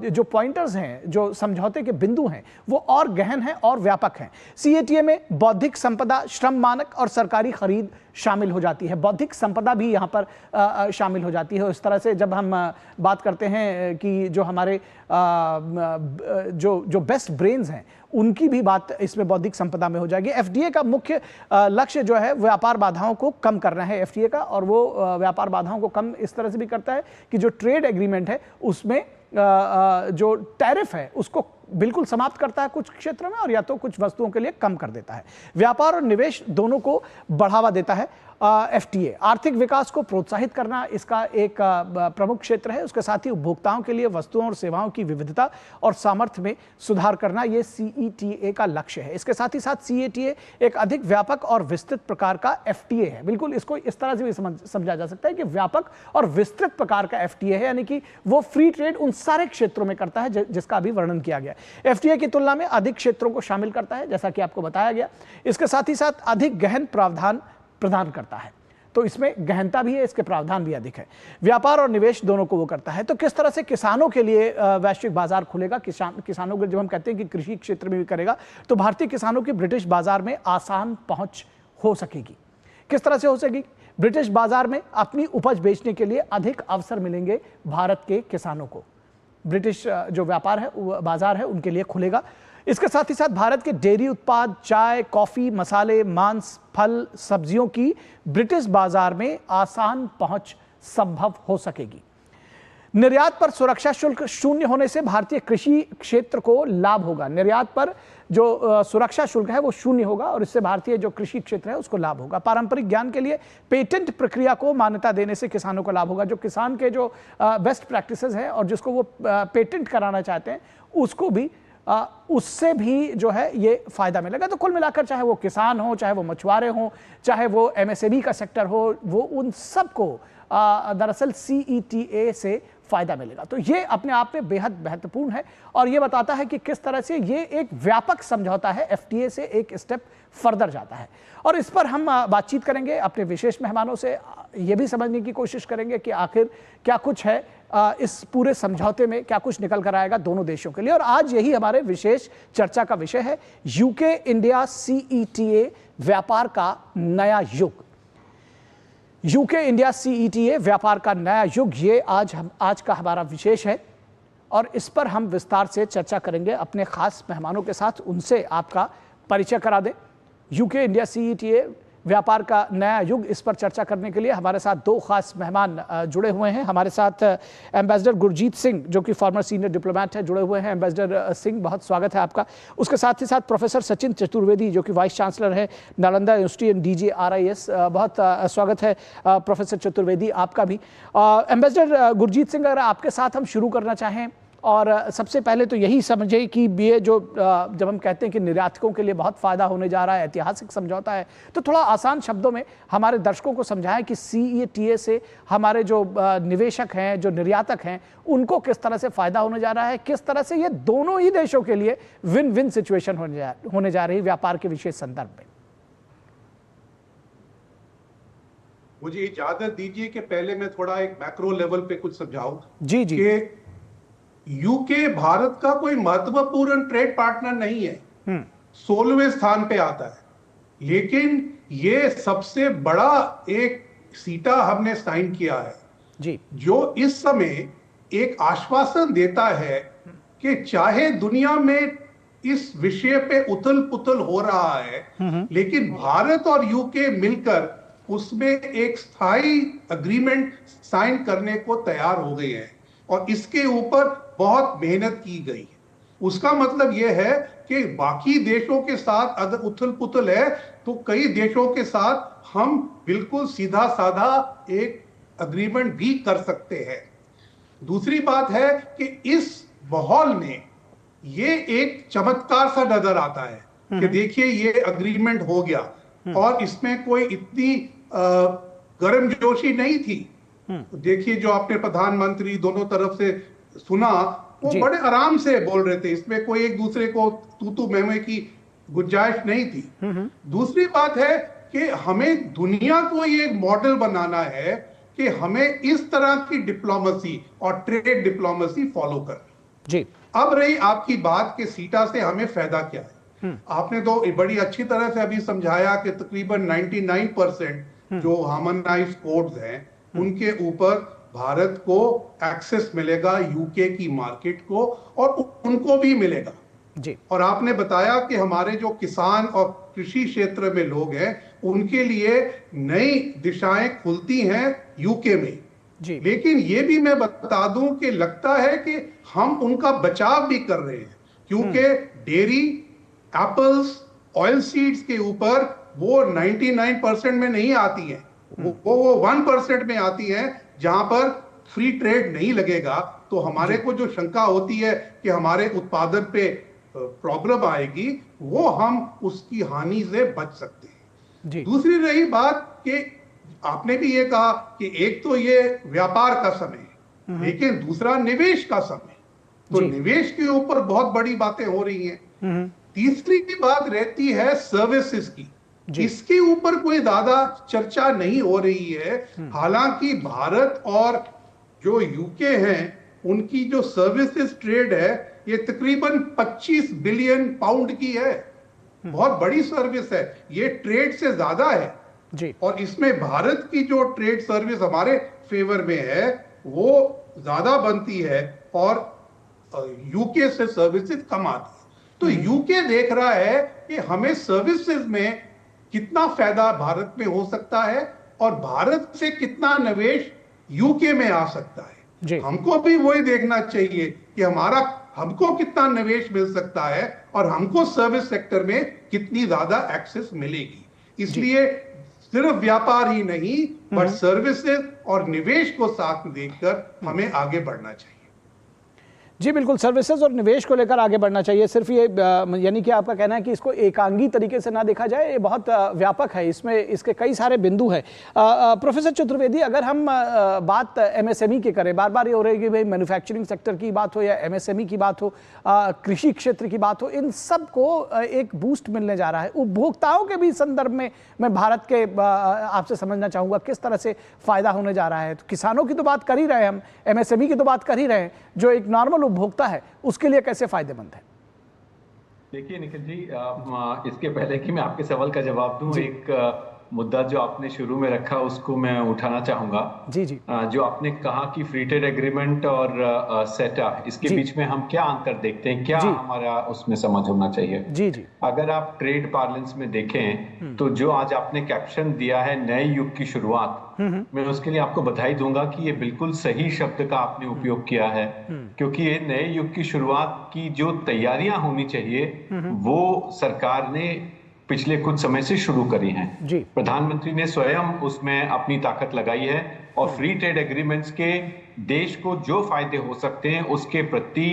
जो पॉइंटर्स हैं, जो समझौते के बिंदु हैं, वो और गहन हैं और व्यापक हैं। सीएटीए में बौद्धिक संपदा, श्रम मानक और सरकारी खरीद शामिल हो जाती है। बौद्धिक संपदा भी यहाँ पर शामिल हो जाती है। इस तरह से जब हम बात करते हैं कि जो हमारे जो बेस्ट ब्रेन्स हैं, उनकी भी बात इसमें बौद्धिक संपदा में हो जाएगी। एफडीए का मुख्य लक्ष्य जो है व्यापार बाधाओं को कम करना है एफडीए का, और वो व्यापार बाधाओं को कम इस तरह से भी करता है कि जो ट्रेड एग्रीमेंट है उसमें जो टैरिफ है उसको बिल्कुल समाप्त करता है कुछ क्षेत्रों में, और या तो कुछ वस्तुओं के लिए कम कर देता है। व्यापार और निवेश दोनों को बढ़ावा देता है एफटीए। आर्थिक विकास को प्रोत्साहित करना इसका एक प्रमुख क्षेत्र है। उसके साथ ही उपभोक्ताओं के लिए वस्तुओं और सेवाओं की विविधता और सामर्थ्य में सुधार करना, यह सीईटीए का लक्ष्य है। इसके साथ ही साथ सीईटीए एक अधिक व्यापक और विस्तृत प्रकार का एफटीए है। बिल्कुल इसको इस तरह से भी समझा जा सकता है कि व्यापक और विस्तृत प्रकार का एफटीए है, यानी कि वो फ्री ट्रेड उन सारे क्षेत्रों में करता है जिसका अभी वर्णन किया गया। एफटीए की तुलना में अधिक क्षेत्रों को शामिल करता है, जैसा कि आपको बताया गया। इसके साथ ही साथ अधिक गहन प्रावधान प्रदान करता है, तो इसमें गहनता भी है, इसके प्रावधान भी अधिक है। व्यापार और निवेश दोनों को वो करता है। तो किस तरह से किसानों के लिए वैश्विक बाजार खुलेगा, किसानों को जब हम कहते हैं कि कृषि क्षेत्र में भी करेगा, तो भारतीय किसानों की ब्रिटिश बाजार में आसान पहुंच हो सकेगी। किस तरह से हो सकेगी? ब्रिटिश बाजार में अपनी उपज बेचने के लिए अधिक अवसर मिलेंगे भारत के किसानों को। ब्रिटिश जो व्यापार है, बाजार है, उनके लिए खुलेगा। इसके साथ ही साथ भारत के डेयरी उत्पाद, चाय, कॉफी, मसाले, मांस, फल, सब्जियों की ब्रिटिश बाजार में आसान पहुंच संभव हो सकेगी। निर्यात पर सुरक्षा शुल्क शून्य होने से भारतीय कृषि क्षेत्र को लाभ होगा। निर्यात पर जो सुरक्षा शुल्क है वो शून्य होगा, और इससे भारतीय जो कृषि क्षेत्र है उसको लाभ होगा। पारंपरिक ज्ञान के लिए पेटेंट प्रक्रिया को मान्यता देने से किसानों को लाभ होगा। जो किसान के जो बेस्ट प्रैक्टिसेस हैं और जिसको वो पेटेंट कराना चाहते हैं, उसको भी उससे भी जो है ये फायदा मिलेगा। तो कुल मिलाकर चाहे वो किसान हो, चाहे वो मछुआरे हो, चाहे वो एमएसएमई का सेक्टर हो, वो उन सबको दरअसल सीईटीए से फायदा मिलेगा। तो ये अपने आप में बेहद महत्वपूर्ण है, और ये बताता है कि किस तरह से ये एक व्यापक समझौता है, एफटीए से एक स्टेप फर्दर जाता है। और इस पर हम बातचीत करेंगे अपने विशेष मेहमानों से, ये भी समझने की कोशिश करेंगे कि आखिर क्या कुछ है इस पूरे समझौते में, क्या कुछ निकल कर आएगा दोनों देशों के लिए। और आज यही हमारे विशेष चर्चा का विषय है, यूके इंडिया सीईटीए व्यापार का नया युग। यूके इंडिया सीईटीए व्यापार का नया युग, ये आज का हमारा विशेष है, और इस पर हम विस्तार से चर्चा करेंगे अपने खास मेहमानों के साथ। उनसे आपका परिचय करा दें। यूके इंडिया सीईटीए व्यापार का नया युग, इस पर चर्चा करने के लिए हमारे साथ दो खास मेहमान जुड़े हुए हैं। हमारे साथ एम्बेसडर गुरजीत सिंह, जो कि फॉर्मर सीनियर डिप्लोमेट है, जुड़े हुए हैं। एम्बेसडर सिंह, बहुत स्वागत है आपका। उसके साथ ही साथ प्रोफेसर सचिन चतुर्वेदी, जो कि वाइस चांसलर है नालंदा यूनिवर्सिटी एंड DJRIS, बहुत स्वागत है प्रोफेसर चतुर्वेदी आपका भी। एम्बेसडर गुरजीत सिंह, अगर आपके साथ हम शुरू करना चाहें, और सबसे पहले तो यही समझे कि ये जो जब हम कहते हैं कि निर्यातकों के लिए बहुत फ़ायदा होने जा रहा है, ऐतिहासिक समझौता है, तो थोड़ा आसान शब्दों में हमारे दर्शकों को समझाएं कि सीईटीए से हमारे जो निवेशक हैं, जो निर्यातक हैं, उनको किस तरह से फ़ायदा होने जा रहा है, किस तरह से ये दोनों ही देशों के लिए विन विन सिचुएशन होने जा रही है व्यापार के विशेष संदर्भ में।
मुझे इजाजत दीजिए कि पहले मैं थोड़ा एक मैक्रो लेवल पे कुछ समझाऊं।
जी।
यूके भारत का कोई महत्वपूर्ण ट्रेड पार्टनर नहीं है, 16वें स्थान पे आता है, लेकिन ये सबसे बड़ा एक सीटा हमने साइन किया है
जी, जो
इस समय एक आश्वासन देता है कि चाहे दुनिया में इस विषय पे उथल पुथल हो रहा है, लेकिन भारत और यूके मिलकर उसमें एक स्थायी अग्रीमेंट साइन करने को तैयार हो गए हैं, और इसके ऊपर बहुत मेहनत की गई है। उसका मतलब यह है कि बाकी देशों के साथ अगर उथल पुथल है, तो कई देशों के साथ हम बिल्कुल सीधा साधा एक अग्रीमेंट भी कर सकते हैं। दूसरी बात है कि इस माहौल में ये एक चमत्कार सा नजर आता है कि देखिए ये अग्रीमेंट हो गया, और इसमें कोई इतनी गर्मजोशी नहीं थी। देखिए जो आपने प्रधानमंत्री दोनों तरफ से सुना, वो बड़े आराम से बोल रहे थे, इसमें कोई एक दूसरे को तू मैं की गुंजाइश नहीं थी। दूसरी बात है कि हमें दुनिया को ये मॉडल बनाना है कि हमें इस तरह की डिप्लोमेसी और ट्रेड डिप्लोमेसी फॉलो करनी।
जी।
अब रही आपकी बात कि सीटा से हमें फायदा क्या है, आपने तो बड़ी अच्छी तरह से अभी समझाया कि तकरीबन 99% जो हार्मोनाइज्ड कोड्स हैं उनके ऊपर भारत को एक्सेस मिलेगा, यूके की मार्केट को, और उनको भी मिलेगा।
जी।
और आपने बताया कि हमारे जो किसान और कृषि क्षेत्र में लोग हैं उनके लिए नई दिशाएं खुलती हैं यूके में।
जी।
लेकिन ये भी मैं बता दूं कि लगता है कि हम उनका बचाव भी कर रहे हैं, क्योंकि डेयरी, एप्पल्स, ऑयल सीड्स के ऊपर वो 99% में नहीं आती हैं, वो 1% में आती हैं जहां पर फ्री ट्रेड नहीं लगेगा। तो हमारे को जो शंका होती है कि हमारे उत्पादन पे प्रॉब्लम आएगी, वो हम उसकी हानि से बच सकते हैं।
जी।
दूसरी रही बात कि आपने भी ये कहा कि एक तो ये व्यापार का समय है, लेकिन दूसरा निवेश का समय। तो निवेश के ऊपर बहुत बड़ी बातें हो रही हैं। तीसरी बात रहती है सर्विसेज की, इसके ऊपर कोई ज्यादा चर्चा नहीं हो रही है। हालांकि भारत और जो यूके हैं उनकी जो सर्विसेज ट्रेड है ये तकरीबन 25 बिलियन पाउंड की है, बहुत बड़ी सर्विस है, ये ट्रेड से ज्यादा है।
जी।
और इसमें भारत की जो ट्रेड सर्विस हमारे फेवर में है वो ज्यादा बनती है और यूके से सर्विसेज कम आती है। तो यूके देख रहा है कि हमें सर्विसेज में कितना फायदा भारत में हो सकता है और भारत से कितना निवेश यूके में आ सकता है। हमको भी वही देखना चाहिए कि हमको कितना निवेश मिल सकता है और हमको सर्विस सेक्टर में कितनी ज्यादा एक्सेस मिलेगी। इसलिए सिर्फ व्यापार ही नहीं बट सर्विसेज और निवेश को साथ में देखकर हमें आगे बढ़ना चाहिए।
जी बिल्कुल, सर्विसेज और निवेश को लेकर आगे बढ़ना चाहिए। सिर्फ ये यानी कि आपका कहना है कि इसको एकांगी तरीके से ना देखा जाए, ये बहुत व्यापक है, इसमें इसके कई सारे बिंदु हैं। प्रोफेसर चतुर्वेदी, अगर हम बात एमएसएमई की करें, बार बार ये हो रही है कि भाई मैन्युफैक्चरिंग सेक्टर की बात हो या एमएसएमई की बात हो, कृषि क्षेत्र की बात हो, इन सब को एक बूस्ट मिलने जा रहा है। उपभोक्ताओं के भी संदर्भ में मैं भारत के आपसे समझना चाहूँगा किस तरह से फायदा होने जा रहा है। तो किसानों की तो बात कर ही रहे हैं हम, एमएसएमई की तो बात कर ही रहे हैं, जो एक नॉर्मल उपभोक्ता है उसके लिए कैसे फायदेमंद है?
देखिए निखिल जी, इसके पहले कि मैं आपके सवाल का जवाब दूं, एक मुद्दा जो आपने शुरू में रखा उसको मैं उठाना चाहूंगा।
जी।
जो आपने कहा कि फ्री ट्रेड एग्रीमेंट और सेटा, इसके बीच में हम क्या अंतर देखते हैं, क्या हमारा उसमें समझ होना चाहिए?
जी।
अगर आप ट्रेड पार्लेंस में देखें तो जो आज आपने कैप्शन दिया है नए युग की शुरुआत, मैं उसके लिए आपको बधाई दूंगा कि ये बिल्कुल सही शब्द का आपने उपयोग किया है, क्योंकि ये नए युग की शुरुआत की जो तैयारियां होनी चाहिए वो सरकार ने पिछले कुछ समय से शुरू करी हैं। प्रधानमंत्री ने स्वयं उसमें अपनी ताकत लगाई है और फ्री ट्रेड एग्रीमेंट्स के देश को जो फायदे हो सकते हैं उसके प्रति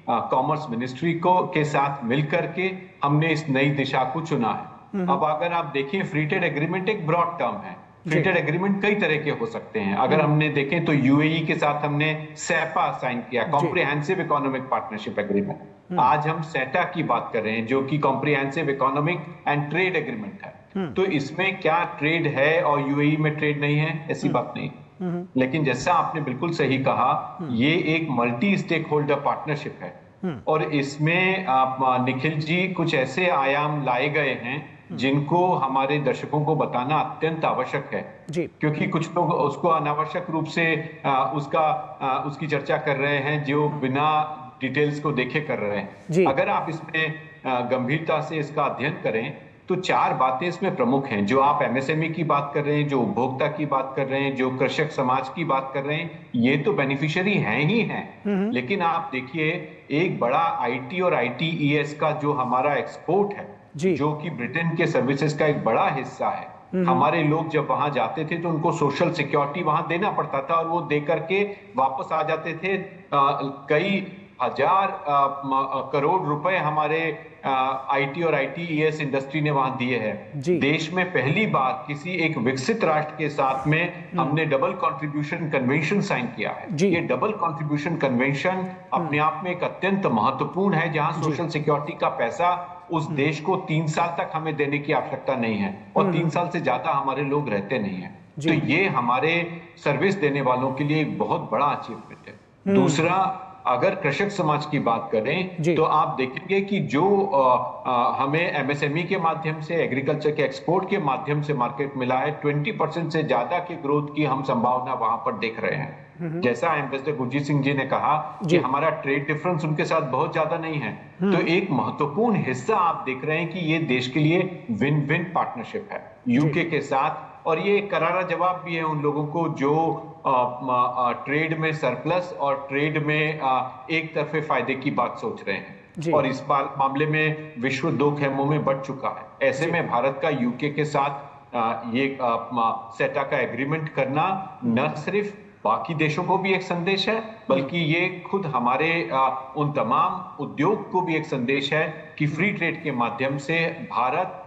कॉमर्स मिनिस्ट्री को के साथ मिलकर के हमने इस नई दिशा को चुना है। अब अगर आप देखें, फ्री ट्रेड एग्रीमेंट एक ब्रॉड टर्म है। फ्री ट्रेड एग्रीमेंट कई तरह के हो सकते हैं। अगर हमने देखें तो यूएई के साथ हमने सेपा साइन किया, कॉम्प्रिहेंसिव इकोनॉमिक पार्टनरशिप एग्रीमेंट। आज हम सेटा की बात कर रहे हैं जो कि comprehensive economic and trade agreement है। तो इसमें क्या ट्रेड है और यूएई में ट्रेड नहीं है, ऐसी बात नहीं। लेकिन जैसा आपने बिल्कुल सही कहा, ये एक मल्टी स्टेक होल्डर पार्टनरशिप है और इसमें निखिल जी कुछ ऐसे आयाम लाए गए हैं जिनको हमारे दर्शकों को बताना अत्यंत आवश्यक है, क्योंकि कुछ लोग उसको अनावश्यक रूप से उसकी चर्चा कर रहे हैं जो बिना डिटेल्स को देखे कर रहे हैं। अगर आप इसमें गंभीरता से इसका अध्ययन करें तो चार बातें इसमें प्रमुख हैं। जो आप एमएसएमई की बात कर रहे हैं, जो उपभोक्ता की बात कर रहे हैं, जो कृषक समाज की बात कर रहे हैं, ये तो बेनिफिशियरी हैं ही हैं। लेकिन आप देखिए, एक बड़ा आईटी और आईटीईएस का जो हमारा एक्सपोर्ट है, जो कि ब्रिटेन के सर्विसेज का एक बड़ा हिस्सा है। हमारे लोग जब वहां जाते थे तो उनको सोशल सिक्योरिटी वहां देना पड़ता था और वो दे करके वापस आ जाते थे। कई हजार करोड़ रुपए हमारे आईटी और आईटीईएस इंडस्ट्री ने वहां दिए हैं। देश में पहली बार किसी एक विकसित राष्ट्र के साथ में हमने डबल कंट्रीब्यूशन कन्वेंशन साइन किया है। ये डबल कंट्रीब्यूशन कन्वेंशन अपने आप में एक अत्यंत महत्वपूर्ण है, जहां सोशल सिक्योरिटी का पैसा उस देश को 3 साल तक हमें देने की आवश्यकता नहीं है और 3 साल से ज्यादा हमारे लोग रहते नहीं है। तो ये हमारे सर्विस देने वालों के लिए एक बहुत बड़ा अचीवमेंट है। दूसरा, अगर कृषक समाज की बात करें तो आप देखेंगे कि जो हमें एमएसएमई के माध्यम से, एग्रीकल्चर के एक्सपोर्ट के माध्यम से मार्केट मिला है, 20% से ज्यादा की ग्रोथ की हम संभावना वहां पर देख रहे हैं। जैसा एम्बेसडर गुरजीत सिंह जी ने कहा कि हमारा ट्रेड डिफरेंस उनके साथ बहुत ज्यादा नहीं है, तो एक महत्वपूर्ण हिस्सा आप देख रहे हैं कि ये देश के लिए विन विन पार्टनरशिप है यूके के साथ। और ये एक करारा जवाब भी है उन लोगों को जो ट्रेड में सरप्लस और ट्रेड में एक तरफे फायदे की बात सोच रहे हैं। और इस मामले में विश्व दो खेमों में बढ़ चुका है। ऐसे में भारत का यूके के साथ ये सेटा का एग्रीमेंट करना न सिर्फ बाकी देशों को भी एक संदेश है, बल्कि ये खुद हमारे उन तमाम उद्योग को भी एक संदेश है कि फ्री ट्रेड के माध्यम से भारत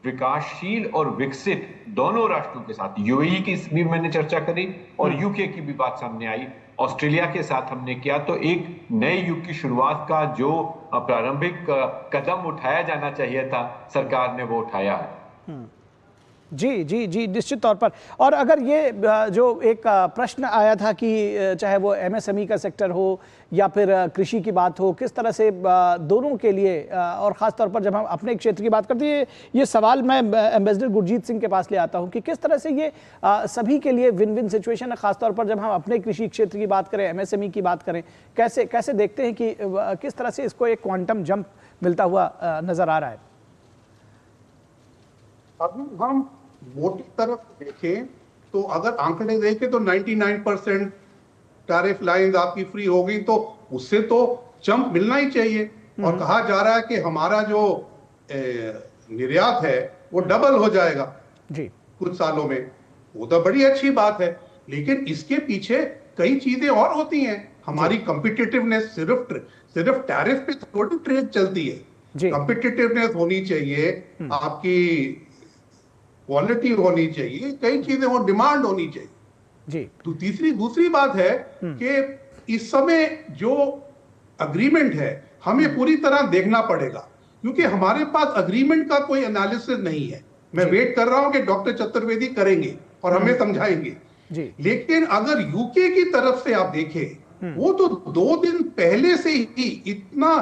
विकासशील और विकसित दोनों राष्ट्रों के साथ, यूएई की भी मैंने चर्चा करी और यूके की भी बात सामने आई, ऑस्ट्रेलिया के साथ हमने किया, तो एक नए युग की शुरुआत का जो प्रारंभिक कदम उठाया जाना चाहिए था, सरकार ने वो उठाया है।
जी जी जी, निश्चित तौर पर। और अगर ये जो एक प्रश्न आया था कि चाहे वो एमएसएमई का सेक्टर हो या फिर कृषि की बात हो, किस तरह से दोनों के लिए, और ख़ास तौर पर जब हम अपने क्षेत्र की बात करते हैं, ये सवाल मैं एम्बेसडर गुरजीत सिंह के पास ले आता हूँ कि किस तरह से ये सभी के लिए विन विन सिचुएशन है, ख़ास तौर पर जब हम अपने कृषि क्षेत्र की बात करें, एमएसएमई की बात करें, कैसे कैसे देखते हैं कि किस तरह से इसको एक क्वांटम जंप मिलता हुआ नज़र आ रहा है?
अभी हम मोटी तरफ देखें तो अगर आंकड़े देखें तो 99% टैरिफ लाइंस आपकी फ्री हो गई, तो उससे तो जंप मिलना ही चाहिए। और कहा जा रहा है कि हमारा जो निर्यात है वो डबल हो जाएगा
जी
कुछ सालों में। वो तो बड़ी अच्छी बात है, लेकिन इसके पीछे कई चीजें और होती हैं। हमारी कॉम्पिटिटिवनेस सिर्फ टैरिफ पे थोड़ी ट्रेड चलती है। कॉम्पिटिटिवनेस होनी चाहिए, आपकी क्वालिटी होनी चाहिए, कई चीजें हो, डिमांड होनी चाहिए
जी।
तो दूसरी बात है कि इस समय जो अग्रीमेंट है हमें पूरी तरह देखना पड़ेगा, क्योंकि हमारे पास अग्रीमेंट का कोई एनालिसिस नहीं है। मैं वेट कर रहा हूं कि डॉक्टर चतुर्वेदी करेंगे और हमें समझाएंगे जी। लेकिन अगर यूके की तरफ से आप देखें, वो तो 2 दिन पहले से ही इतना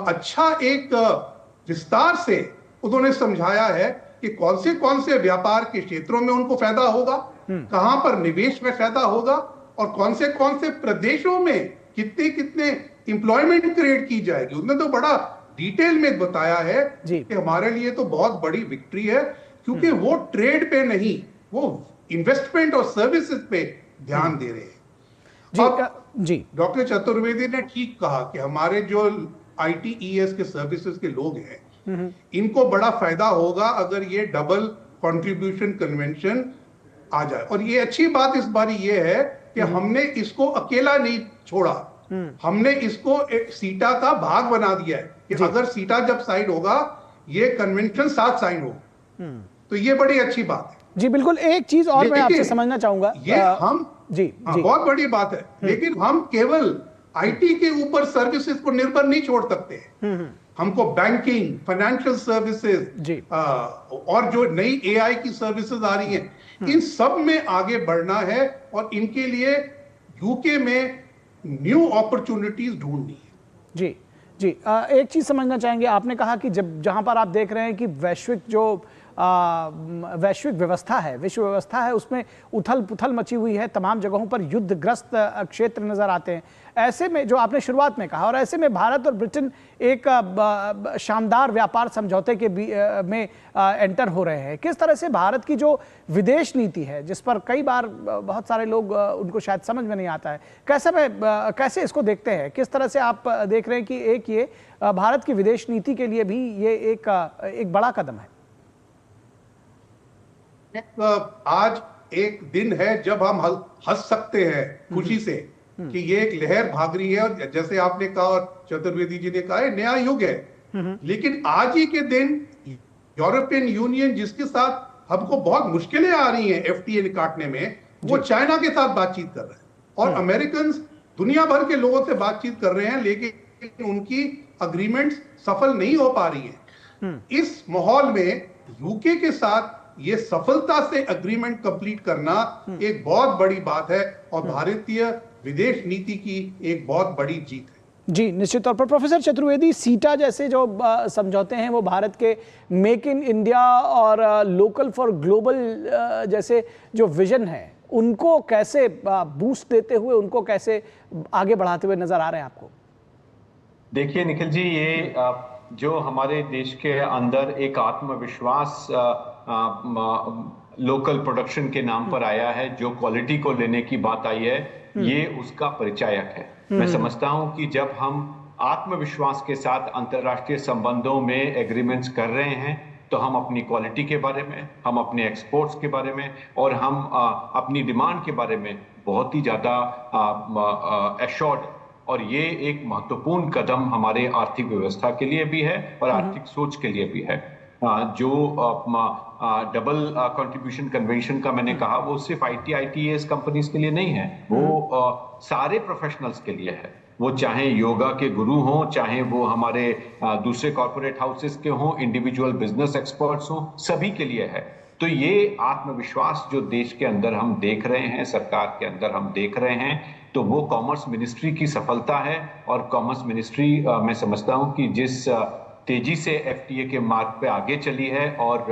अच्छा एक विस्तार से उन्होंने समझाया है कि कौन से व्यापार के क्षेत्रों में उनको फायदा होगा, कहां पर निवेश में फायदा होगा, और कौन से प्रदेशों में कितने एम्प्लॉयमेंट क्रिएट की जाएगी। उन्होंने तो बड़ा डिटेल में बताया है कि हमारे लिए तो बहुत बड़ी विक्ट्री है, क्योंकि वो ट्रेड पे नहीं, वो इन्वेस्टमेंट और सर्विसेज पे ध्यान दे रहे हैं जी। डॉक्टर चतुर्वेदी ने ठीक कहा कि हमारे जो ITES के सर्विसेज के लोग हैं, इनको बड़ा फायदा होगा अगर ये डबल कंट्रीब्यूशन कन्वेंशन आ जाए। और ये अच्छी बात इस बार ये है कि हमने इसको अकेला नहीं छोड़ा, हमने इसको एक सीटा का भाग बना दिया है कि अगर सीटा जब साइन होगा, ये कन्वेंशन साथ साइन हो, तो ये बड़ी अच्छी बात है
जी। बिल्कुल। एक चीज और मैं आपसे समझना चाहूंगा,
ये हम जी बहुत बड़ी बात है, लेकिन हम केवल IT के ऊपर सर्विसेज को निर्भर नहीं छोड़ सकते। हमको बैंकिंग, फाइनेंशियल सर्विसेज और जो नई AI की सर्विसेज आ रही हैं, इन सब में आगे बढ़ना है और इनके लिए यूके में न्यू अपॉर्चुनिटीज ढूंढनी है
जी जी। एक चीज समझना चाहेंगे, आपने कहा कि जहां पर आप देख रहे हैं कि वैश्विक व्यवस्था है, विश्व व्यवस्था है, उसमें उथल पुथल मची हुई है, तमाम जगहों पर युद्धग्रस्त क्षेत्र नजर आते हैं। ऐसे में जो आपने शुरुआत में कहा, और ऐसे में भारत और ब्रिटेन एक शानदार व्यापार समझौते के में एंटर हो रहे हैं। किस तरह से भारत की जो विदेश नीति है, जिस पर कई बार बहुत सारे लोग उनको शायद समझ में नहीं आता है, कैसे इसको देखते हैं? किस तरह से आप देख रहे हैं कि एक ये भारत की विदेश नीति के लिए भी ये एक बड़ा कदम है?
आज एक दिन है जब हम हंस सकते हैं खुशी से कि ये एक लहर भाग रही है, और जैसे आपने कहा और चतुर्वेदी जी ने कहा, नया युग है। लेकिन आज ही के दिन यूरोपियन यूनियन, जिसके साथ हमको बहुत मुश्किलें आ रही हैं FTA काटने में, वो चाइना के साथ बातचीत कर रहे हैं, और अमेरिकन दुनिया भर के लोगों से बातचीत कर रहे हैं, लेकिन उनकी अग्रीमेंट्स सफल नहीं हो पा रही है। इस माहौल में यूके के साथ ये सफलता से एग्रीमेंट कंप्लीट करना एक बहुत बड़ी बात है और भारतीय विदेश नीति की एक बहुत बड़ी जीत है।
जी निश्चित तौर पर। प्रोफेसर चतुर्वेदी, सीटा जैसे जो समझौते हैं वो भारत के मेक इन इंडिया और लोकल फॉर ग्लोबल जैसे जो विजन है उनको कैसे बूस्ट देते हुए, उनको कैसे आगे बढ़ाते हुए नजर आ रहे हैं आपको?
देखिए निखिल जी, ये जो हमारे देश के अंदर एक आत्मविश्वास लोकल प्रोडक्शन के नाम पर आया है, जो क्वालिटी को लेने की बात आई है, ये उसका परिचायक है। मैं समझता हूं कि जब हम आत्मविश्वास के साथ अंतर्राष्ट्रीय संबंधों में एग्रीमेंट्स कर रहे हैं तो हम अपनी क्वालिटी के बारे में, हम अपने एक्सपोर्ट्स के बारे में और हम अपनी डिमांड के बारे में बहुत ही ज्यादा एश्योर्ड, और ये एक महत्वपूर्ण कदम हमारे आर्थिक व्यवस्था के लिए भी है और आर्थिक सोच के लिए भी है। जो डबल कंट्रीब्यूशन कन्वेंशन का मैंने कहा, वो सिर्फ ITITAS कंपनीज के लिए नहीं है, वो सारे प्रोफेशनल्स के लिए है। वो चाहे योगा के गुरु हों, चाहे वो हमारे दूसरे कॉर्पोरेट हाउसेस के हों, इंडिविजुअल बिजनेस एक्सपर्ट्स हों, सभी के लिए है। तो ये आत्मविश्वास जो देश के अंदर हम देख रहे हैं, सरकार के अंदर हम देख रहे हैं, तो वो कॉमर्स मिनिस्ट्री की सफलता है। और कॉमर्स मिनिस्ट्री मैं समझता हूं कि जिस तेजी से FTA के मार्ग पे आगे चली है और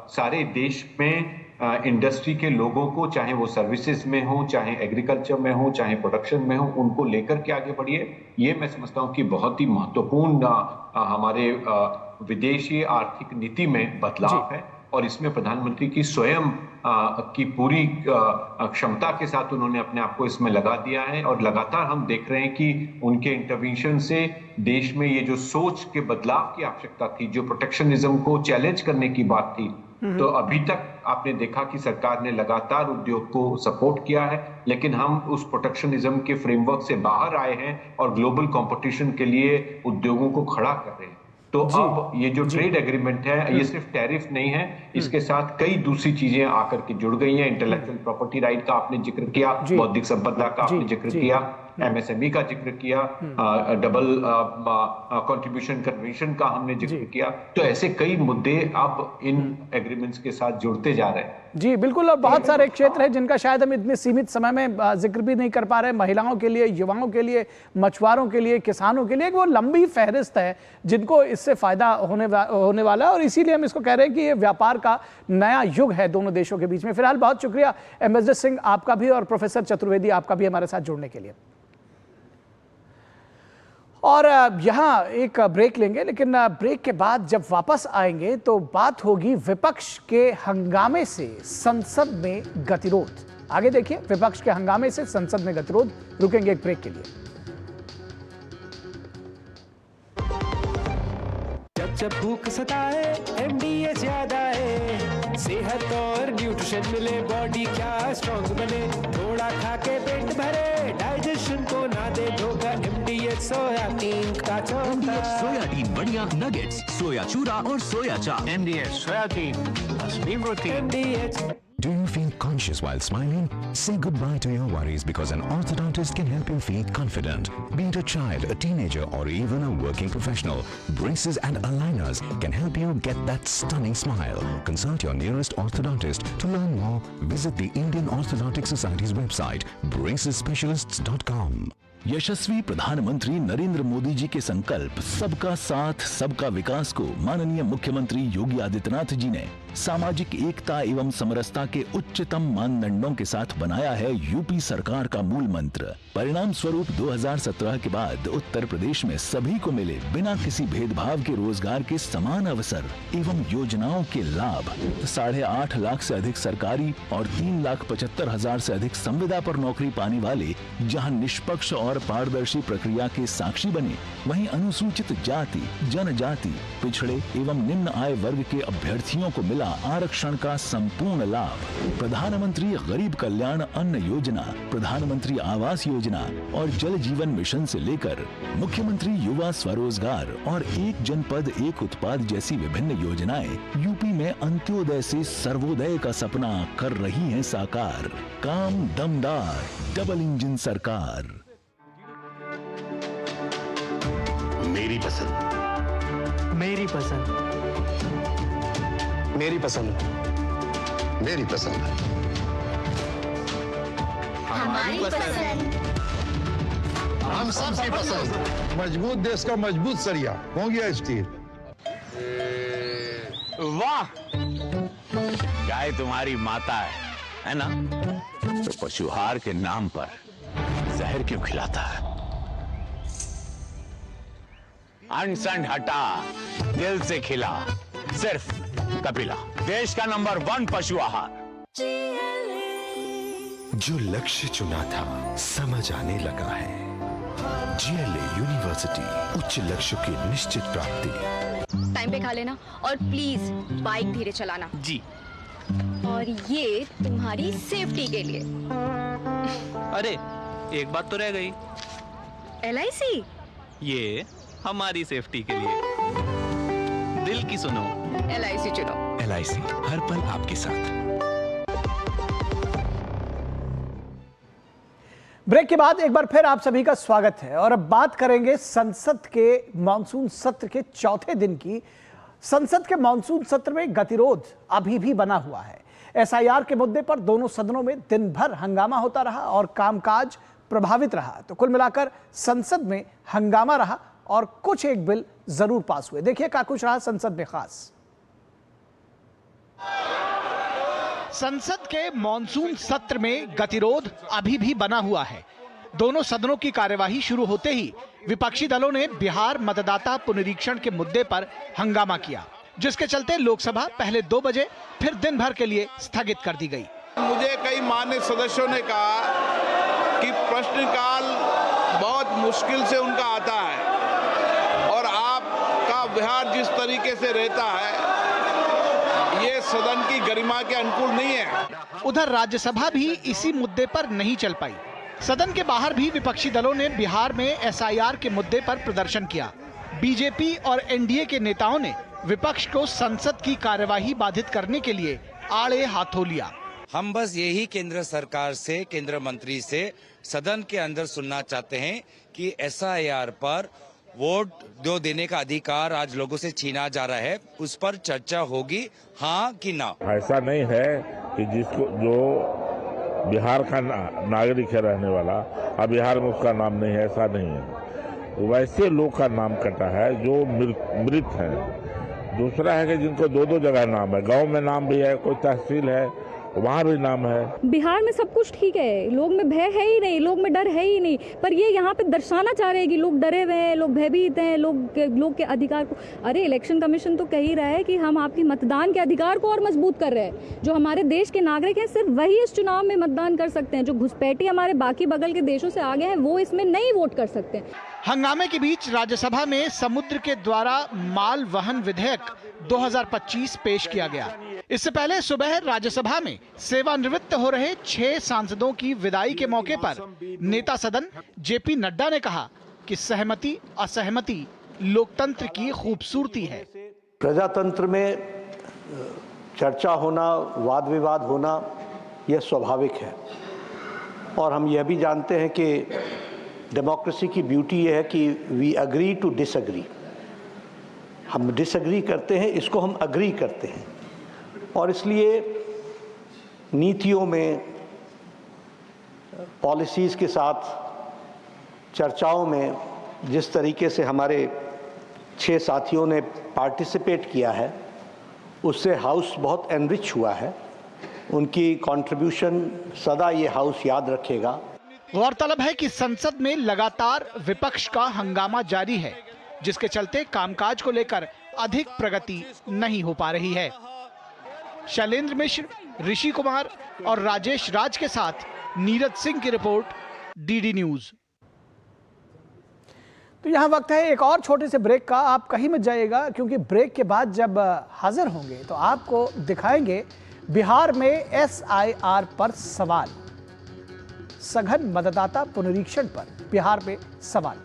सारे देश में इंडस्ट्री के लोगों को, चाहे वो सर्विसेज में हो, चाहे एग्रीकल्चर में हो, चाहे प्रोडक्शन में हो, उनको लेकर के आगे बढ़िए, ये मैं समझता हूं कि बहुत ही महत्वपूर्ण हमारे विदेशी आर्थिक नीति में बदलाव है। और इसमें प्रधानमंत्री की स्वयं की पूरी क्षमता के साथ उन्होंने अपने आप को इसमें लगा दिया है। और लगातार हम देख रहे हैं कि उनके इंटरवेंशन से देश में ये जो सोच के बदलाव की आवश्यकता थी, जो प्रोटेक्शनिज्म को चैलेंज करने की बात थी, तो अभी तक आपने देखा कि सरकार ने लगातार उद्योग को सपोर्ट किया है, लेकिन हम उस प्रोटेक्शनिज्म के फ्रेमवर्क से बाहर आए हैं और ग्लोबल कंपटीशन के लिए उद्योगों को खड़ा कर रहे हैं। तो अब ये जो ट्रेड एग्रीमेंट है, ये सिर्फ टैरिफ नहीं है, इसके साथ कई दूसरी चीजें आकर के जुड़ गई हैं। इंटेलेक्चुअल प्रॉपर्टी राइट का आपने जिक्र किया, बौद्धिक संपदा का आपने जिक्र किया, MSME का जिक्र किया, डबल कंट्रीब्यूशन कन्वेंशन का हमने जिक्र किया। तो ऐसे कई मुद्दे अब इन एग्रीमेंट्स के साथ जुड़ते जा रहे हैं।
जी बिल्कुल। और बहुत सारे क्षेत्र हैं जिनका शायद हम इतने सीमित समय में जिक्र भी नहीं कर पा रहे। महिलाओं के लिए, युवाओं के लिए, मछुआरों के लिए, किसानों के लिए, वो लंबी फहरिस्त है जिनको इससे फायदा होने वाला है। और इसीलिए हम इसको कह रहे हैं कि ये व्यापार का नया युग है दोनों देशों के बीच में। फिलहाल बहुत शुक्रिया एम्बेसडर सिंह आपका भी और प्रोफेसर चतुर्वेदी आपका भी हमारे साथ जुड़ने के लिए। और यहाँ एक ब्रेक लेंगे, लेकिन ब्रेक के बाद जब वापस आएंगे तो बात होगी विपक्ष के हंगामे से संसद में गतिरोध। आगे देखिए, विपक्ष के हंगामे से संसद में गतिरोध। रुकेंगे एक ब्रेक के लिए।
जब जब भूख सताए MDH याद आए, सेहत और न्यूट्रिशन मिले, बॉडी क्या स्ट्रॉन्ग बने, थोड़ा खा के पेट भरे, डाइजेशन को ना दे धोखा, MDH सोयाबीन का चोखा।
सोयाबीन बढ़िया नगेट्स, सोया चूरा और सोया चाप।
MDH सोयाबीन असली protein.
MDH।
Do you feel conscious while smiling? Say goodbye to your worries because an orthodontist can help you feel confident. Be it a child, a teenager, or even a working professional, braces and aligners can help you get that stunning smile. Consult your nearest orthodontist. To learn more, visit the Indian Orthodontic Society's website, bracesspecialists.com.
यशस्वी प्रधानमंत्री नरेंद्र मोदी जी के संकल्प सबका साथ सबका विकास को माननीय मुख्यमंत्री योगी आदित्यनाथ जी ने सामाजिक एकता एवं समरसता के उच्चतम मानदंडों के साथ बनाया है यूपी सरकार का मूल मंत्र। परिणाम स्वरूप 2017 के बाद उत्तर प्रदेश में सभी को मिले बिना किसी भेदभाव के रोजगार के समान अवसर एवं योजनाओं के लाभ। 8.5 लाख से अधिक सरकारी और 3,75,000 से अधिक संविदा पर नौकरी पाने वाले जहां निष्पक्ष और पारदर्शी प्रक्रिया के साक्षी बने, वहीं अनुसूचित जाति, जनजाति, पिछड़े एवं निम्न आय वर्ग के अभ्यर्थियों को मिला आरक्षण का संपूर्ण लाभ। प्रधानमंत्री गरीब कल्याण अन्न योजना, प्रधानमंत्री आवास योजना और जल जीवन मिशन से लेकर मुख्यमंत्री युवा स्वरोजगार और एक जनपद एक उत्पाद जैसी विभिन्न योजनाएं यूपी में अंत्योदय से सर्वोदय का सपना कर रही हैं साकार। काम दमदार, डबल इंजन सरकार।
मेरी पसंद,
मेरी पसंद, मेरी पसंद,
मेरी पसंद है।
हमारी पसंद।
हम सबकी पसंद।
मजबूत देश का मजबूत सरिया मोंगिया स्टील।
वाह, गाय तुम्हारी माता है ना? तो पशुहार के नाम पर जहर क्यों खिलाता है? अनसन हटा, दिल से खिला, सिर्फ कपिला, देश का नंबर 1 पशु आहार।
जो लक्ष्य चुना था समझ आने लगा है। GLA यूनिवर्सिटी, उच्च लक्ष्य की निश्चित प्राप्ति।
टाइम पे खा लेना और प्लीज बाइक धीरे चलाना
जी।
और ये तुम्हारी सेफ्टी के लिए।
अरे एक बात तो रह गई।
LIC?
ये हमारी सेफ्टी के लिए। दिल की सुनो,
LIC चुनो।
LIC हर पल आपके साथ।
ब्रेक के बाद एक बार फिर आप सभी का स्वागत है और अब बात करेंगे संसद के मानसून सत्र के चौथे दिन की। संसद के मानसून सत्र में गतिरोध अभी भी बना हुआ है। SIR के मुद्दे पर दोनों सदनों में दिन भर हंगामा होता रहा और कामकाज प्रभावित रहा। तो कुल मिलाकर संसद में हंगामा रहा और कुछ एक बिल जरूर पास हुए। देखिए क्या कुछ रहा संसद में खास। संसद के मॉनसून सत्र में गतिरोध अभी भी बना हुआ है। दोनों सदनों की कार्यवाही शुरू होते ही विपक्षी दलों ने बिहार मतदाता पुनरीक्षण के मुद्दे पर हंगामा किया, जिसके चलते लोकसभा पहले 2 बजे फिर दिन भर के लिए स्थगित कर दी गई।
मुझे कई मान्य सदस्यों ने कहा कि प्रश्नकाल बहुत मुश्किल से उनका आता है और आपका व्यवहार जिस तरीके से रहता है ये सदन की गरिमा के अनुकूल नहीं है।
उधर राज्यसभा भी इसी मुद्दे पर नहीं चल पाई। सदन के बाहर भी विपक्षी दलों ने बिहार में SIR के मुद्दे पर प्रदर्शन किया। बीजेपी और NDA के नेताओं ने विपक्ष को संसद की कार्यवाही बाधित करने के लिए आड़े हाथों लिया।
हम बस यही केंद्र सरकार से, केंद्र मंत्री से सदन के अंदर सुनना चाहते हैं कि SIR पर वोट जो देने का अधिकार आज लोगों से छीना जा रहा है उस पर चर्चा होगी, हाँ कि ना।
ऐसा नहीं है कि जिसको जो बिहार का नागरिक है रहने वाला, अब बिहार में उसका नाम नहीं है, ऐसा नहीं है। वैसे लोग का नाम कटा है जो मृत हैं। दूसरा है कि जिनको 2-2 जगह नाम है, गांव में नाम भी है, कोई तहसील है वहाँ भी नाम है।
बिहार में सब कुछ ठीक है, लोग में भय है ही नहीं, लोग में डर है ही नहीं, पर ये यहाँ पे दर्शाना चाह रहे हैं कि लोग डरे हुए हैं, लोग भयभीत हैं, लोग के अधिकार को। अरे इलेक्शन कमीशन तो कह ही रहा है कि हम आपके मतदान के अधिकार को और मजबूत कर रहे हैं। जो हमारे देश के नागरिक हैं सिर्फ वही इस चुनाव में मतदान कर सकते हैं। जो घुसपैठी हमारे बाकी बगल के देशों से आगे हैं वो इसमें नहीं वोट कर सकते हैं।
हंगामे के बीच राज्यसभा में समुद्र के द्वारा माल वहन विधेयक 2025 पेश किया गया। इससे पहले सुबह राज्यसभा में सेवानिवृत्त हो रहे 6 सांसदों की विदाई के मौके पर नेता सदन JP नड्डा ने कहा कि सहमति असहमति लोकतंत्र की खूबसूरती है।
प्रजातंत्र में चर्चा होना, वाद विवाद होना यह स्वाभाविक है और हम यह भी जानते हैं कि डेमोक्रेसी की ब्यूटी यह है कि वी अग्री टू डिसएग्री। हम डिसएग्री करते हैं, इसको हम अग्री करते हैं और इसलिए नीतियों में, पॉलिसीज़ के साथ चर्चाओं में जिस तरीके से हमारे 6 साथियों ने पार्टिसिपेट किया है उससे हाउस बहुत एनरिच हुआ है। उनकी कंट्रीब्यूशन सदा ये हाउस याद रखेगा।
गौरतलब है कि संसद में लगातार विपक्ष का हंगामा जारी है, जिसके चलते कामकाज को लेकर अधिक प्रगति नहीं हो पा रही है। शैलेंद्र मिश्र, ऋषि कुमार और राजेश राज के साथ नीरज सिंह की रिपोर्ट, DD न्यूज। तो यहाँ वक्त है एक और छोटे से ब्रेक का। आप कहीं मत जाइएगा क्योंकि ब्रेक के बाद जब हाजिर होंगे तो आपको दिखाएंगे बिहार में SIR पर सवाल, सघन मतदाता पुनरीक्षण पर बिहार में सवाल।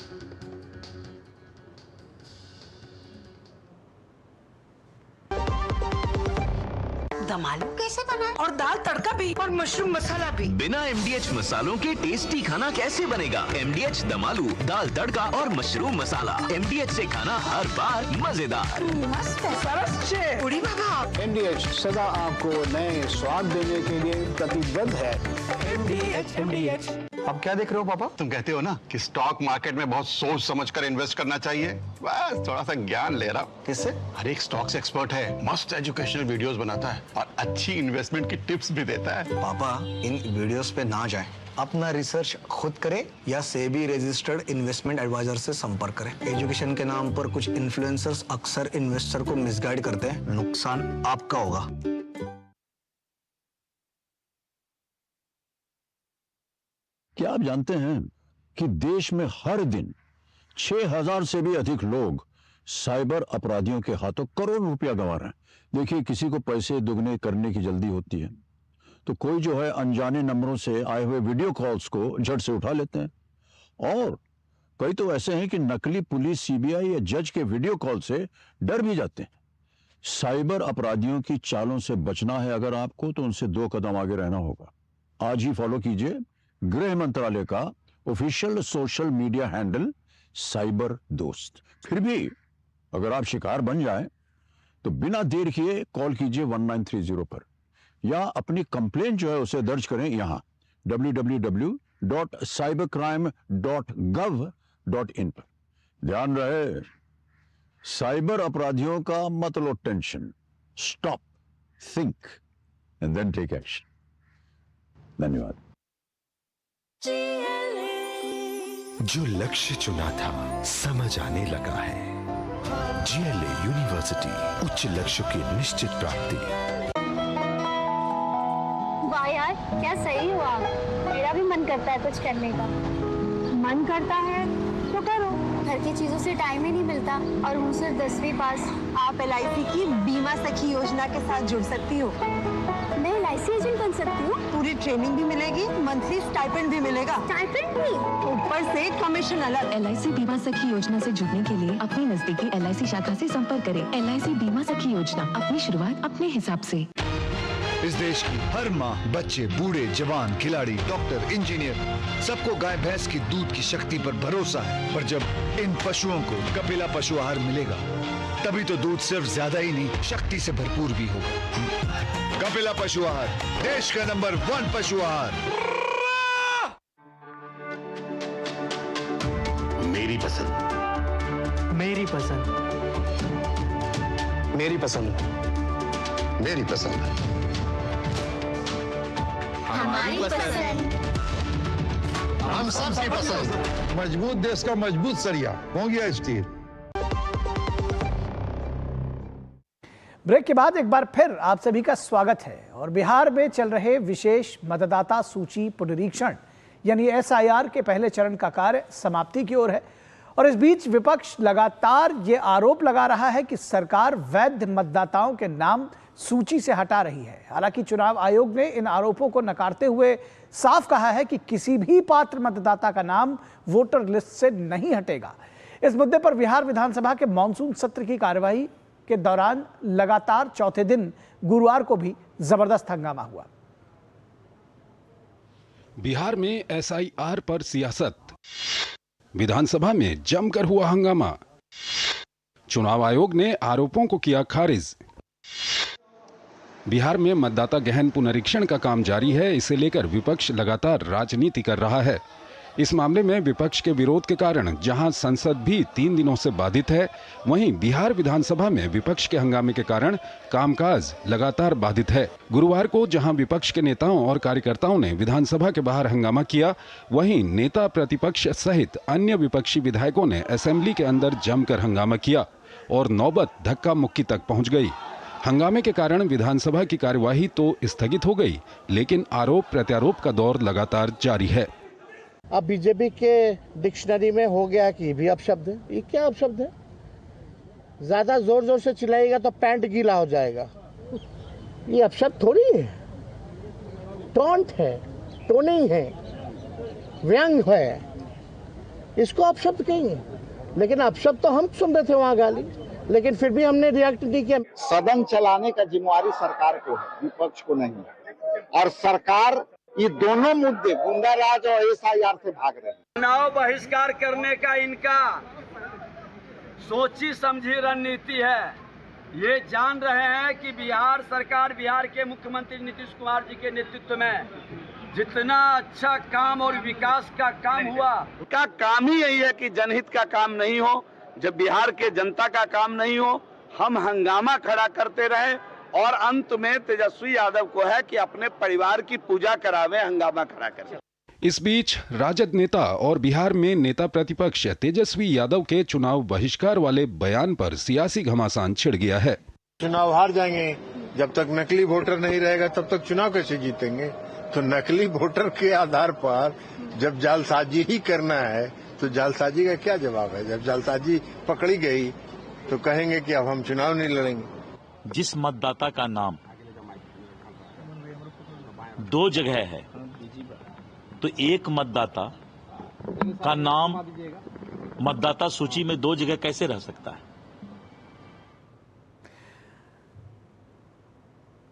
दम आलू कैसे बनाए और दाल तड़का भी और मशरूम मसाला भी।
बिना MDH मसालों के टेस्टी खाना कैसे बनेगा? MDH दम आलू, दाल तड़का और मशरूम मसाला। MDH से खाना हर बार मजेदार।
उड़ी बाबा।
MDH सदा आपको नए स्वाद देने के लिए प्रतिबद्ध है।
MDH।
अब क्या देख रहे हो पापा? तुम कहते हो ना कि स्टॉक मार्केट में बहुत सोच समझकर इन्वेस्ट करना चाहिए। बस थोड़ा सा ज्ञान ले रहा हूँ। किससे? हर एक स्टॉक्स एक्सपर्ट है, मस्त एजुकेशनल वीडियोस बनाता है और अच्छी इन्वेस्टमेंट की टिप्स भी देता है।
पापा इन वीडियोस पे ना जाएं, अपना रिसर्च खुद करें या सेबी रजिस्टर्ड इन्वेस्टमेंट एडवाइजर से संपर्क करें। एजुकेशन के नाम पर कुछ इन्फ्लुएंसर्स अक्सर इन्वेस्टर को मिसगाइड करते हैं, नुकसान आपका होगा।
क्या आप जानते हैं कि देश में हर दिन 6000 से भी अधिक लोग साइबर अपराधियों के हाथों करोड़ रुपया गंवा रहे हैं। देखिए, किसी को पैसे दुगने करने की जल्दी होती है तो कोई जो है अनजाने नंबरों से आए हुए वीडियो कॉल्स को झट से उठा लेते हैं और कई तो ऐसे हैं कि नकली पुलिस, सीबीआई या जज के वीडियो कॉल से डर भी जाते हैं। साइबर अपराधियों की चालों से बचना है अगर आपको, तो उनसे 2 कदम आगे रहना होगा। आज ही फॉलो कीजिए गृह मंत्रालय का official social media handle cyber दोस्त। फिर भी अगर आप शिकार बन जाएं तो बिना देर किए कॉल कीजिए 1930 पर या अपनी कंप्लेंट जो है उसे दर्ज करें यहां www.cybercrime.gov.in पर। ध्यान रहे, साइबर अपराधियों का मत लो tension. Stop, think and then take action. धन्यवाद।
जो लक्ष्य चुना था समझ आने लगा है। GLA यूनिवर्सिटी, उच्च लक्ष्य की निश्चित प्राप्ति।
वाह यार, क्या सही हुआ। मेरा भी मन करता है कुछ करने का। मन करता है तो करो। घर की चीजों से टाइम ही नहीं मिलता और हूँ सिर्फ 10वीं पास।
आप LIC की बीमा सखी योजना के साथ जुड़ सकती हो।
मैं LIC एजेंट बन सकती हूँ।
पूरी ट्रेनिंग भी मिलेगी, मंथली स्टाइपेंड भी मिलेगा।
स्टाइपेंड भी?
ऊपर से कमीशन अलग।
LIC बीमा सखी योजना से जुड़ने के लिए अपनी नजदीकी LIC शाखा से संपर्क करें। LIC बीमा सखी योजना, अपनी शुरुआत अपने हिसाब से।
इस देश की हर माँ, बच्चे, बूढ़े, जवान, खिलाड़ी, डॉक्टर, इंजीनियर, सबको गाय भैंस की दूध की शक्ति पर भरोसा है। पर जब इन पशुओं को कपिला पशु आहार मिलेगा तभी तो दूध सिर्फ ज्यादा ही नहीं, शक्ति से भरपूर भी होगा। कपिला पशु आहार, देश का नंबर 1 पशु आहार।
मेरी पसंद,
मेरी पसंद,
मेरी पसंद, मेरी पसंद,
हमारी पसंद,
हम सबकी पसंद।
मजबूत देश का मजबूत सरिया होंगे स्टील।
ब्रेक के बाद एक बार फिर आप सभी का स्वागत है। और बिहार में चल रहे विशेष मतदाता सूची पुनरीक्षण यानी SIR के पहले चरण का कार्य समाप्ति की ओर है और इस बीच विपक्ष लगातार ये आरोप लगा रहा है कि सरकार वैध मतदाताओं के नाम सूची से हटा रही है। हालांकि चुनाव आयोग ने इन आरोपों को नकारते हुए साफ कहा है कि किसी भी पात्र मतदाता का नाम वोटर लिस्ट से नहीं हटेगा। इस मुद्दे पर बिहार विधानसभा के मानसून सत्र की कार्यवाही के दौरान लगातार चौथे दिन गुरुवार को भी जबरदस्त हंगामा हुआ।
बिहार में SIR पर सियासत, विधानसभा में जमकर हुआ हंगामा, चुनाव आयोग ने आरोपों को किया खारिज। बिहार में मतदाता गहन पुनरीक्षण का काम जारी है, इसे लेकर विपक्ष लगातार राजनीति कर रहा है। इस मामले में विपक्ष के विरोध के कारण जहां संसद भी 3 दिनों से बाधित है, वहीं बिहार विधानसभा में विपक्ष के हंगामे के कारण कामकाज लगातार बाधित है। गुरुवार को जहां विपक्ष के नेताओं और कार्यकर्ताओं ने विधानसभा के बाहर हंगामा किया, वहीं नेता प्रतिपक्ष सहित अन्य विपक्षी विधायकों ने असेंबली के अंदर जमकर हंगामा किया और नौबत धक्का मुक्की तक पहुंच गई। हंगामे के कारण विधानसभा की कार्यवाही तो स्थगित हो गई, लेकिन आरोप प्रत्यारोप का दौर लगातार जारी है।
अब बीजेपी के डिक्शनरी में हो गया कि भी अपशब्द है। ये क्या अपशब्द है? ज्यादा जोर जोर से चिल्लाएगा तो पैंट गीला हो जाएगा। ये अपशब्द थोड़ी है, टॉन्ट है, टोनिंग है, व्यंग है, इसको अपशब्द कहेंगे। लेकिन अपशब्द तो हम सुन रहे थे वहां गाली।
लेकिन फिर भी हमने रिएक्ट नहीं किया। सदन चलाने का जिम्मेवारी सरकार को है, विपक्ष को नहीं है। और सरकार ये दोनों मुद्दे गुंडाराज और एसआईआर से भाग रहे हैं।
चुनाव बहिष्कार करने का इनका सोची समझी रणनीति है। ये जान रहे हैं कि बिहार सरकार, बिहार के मुख्यमंत्री नीतीश कुमार जी के नेतृत्व में जितना अच्छा काम और विकास का काम हुआ,
का काम ही यही है कि जनहित का काम नहीं हो। जब बिहार के जनता का काम नहीं हो, हम हंगामा खड़ा करते रहे और अंत में तेजस्वी यादव को है कि अपने परिवार की पूजा करावे, हंगामा खड़ा करें।
इस बीच राजद नेता और बिहार में नेता प्रतिपक्ष तेजस्वी यादव के चुनाव बहिष्कार वाले बयान पर सियासी घमासान छिड़ गया है।
चुनाव हार जाएंगे, जब तक नकली वोटर नहीं रहेगा तब तक चुनाव कैसे जीतेंगे? तो नकली वोटर के आधार पर जब जालसाजी ही करना है तो जालसाजी का क्या जवाब है? जब जालसाजी पकड़ी गई तो कहेंगे कि अब हम चुनाव नहीं लड़ेंगे।
जिस मतदाता का नाम 2 जगह है तो एक मतदाता का नाम मतदाता सूची में 2 जगह कैसे रह सकता है?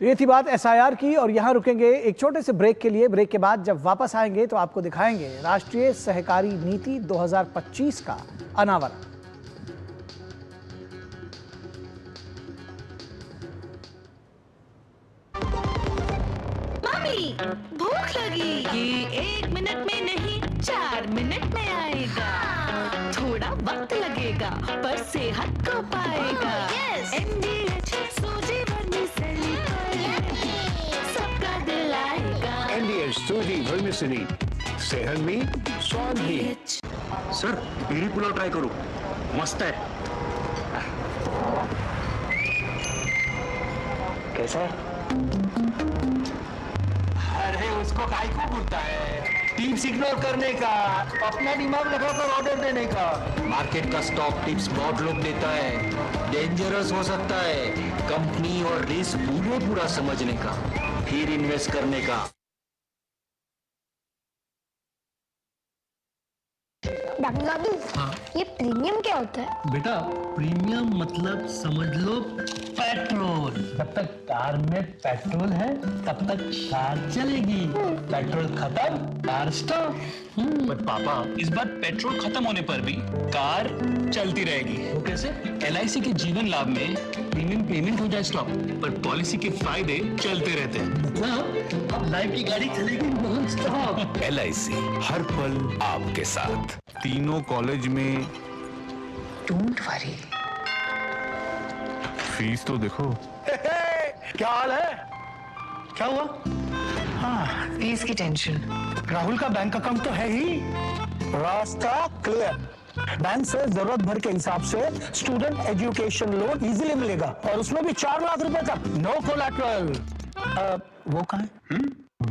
तो ये थी बात एसआईआर की और यहां रुकेंगे एक छोटे से ब्रेक के लिए। ब्रेक के बाद जब वापस आएंगे तो आपको दिखाएंगे राष्ट्रीय सहकारी नीति 2025 का अनावरण।
मम्मी, भूख लगी। ये 1 मिनट में नहीं 4 मिनट में आएगा। थोड़ा वक्त लगेगा पर सेहत को पाएगा। MDH सूजी वर्मिसेली सबका दिल आएगा।
MDH सूजी वर्मिसेली, सेहत भी स्वाद भी।
सर पीरी पुलाव ट्राई करो, मस्त है।
कैसा है? अरे उसको काहे को बोलता है? टिप्स इग्नोर करने का, अपना दिमाग लगाकर ऑर्डर देने का।
मार्केट का स्टॉक टिप्स बहुत लोग देता है, डेंजरस हो सकता है। कंपनी और रिस्क पूरा समझने का, फिर इन्वेस्ट करने का।
डॉक्टर बाबू, ये प्रीमियम क्या होता है?
बेटा प्रीमियम मतलब समझ लो पेट्रोल। जब तक कार में पेट्रोल है तब तक कार चलेगी, पेट्रोल खत्म कार स्टॉप।
बट पापा, इस बार पेट्रोल खत्म होने पर भी कार चलती रहेगी।
वो कैसे?
LIC के जीवन लाभ में प्रीमियम पेमेंट हो जाए स्टॉप, पर पॉलिसी के फायदे चलते रहते हैं।
मतलब अब लाइफ की गाड़ी चलेगी नॉन स्टॉप।
LIC हर पल आपके साथ।
तीनों कॉलेज में
डोंट वरी,
फीस तो देखो।
क्या हाल है? क्या हुआ?
हाँ, फीस की टेंशन।
राहुल का बैंक अकाउंट तो है ही। रास्ता क्लियर, बैंक से जरूरत भर के हिसाब से स्टूडेंट एजुकेशन लोन इजीली मिलेगा और उसमें भी 4 लाख रुपए तक, नो कोलैटरल। वो कहाँ है?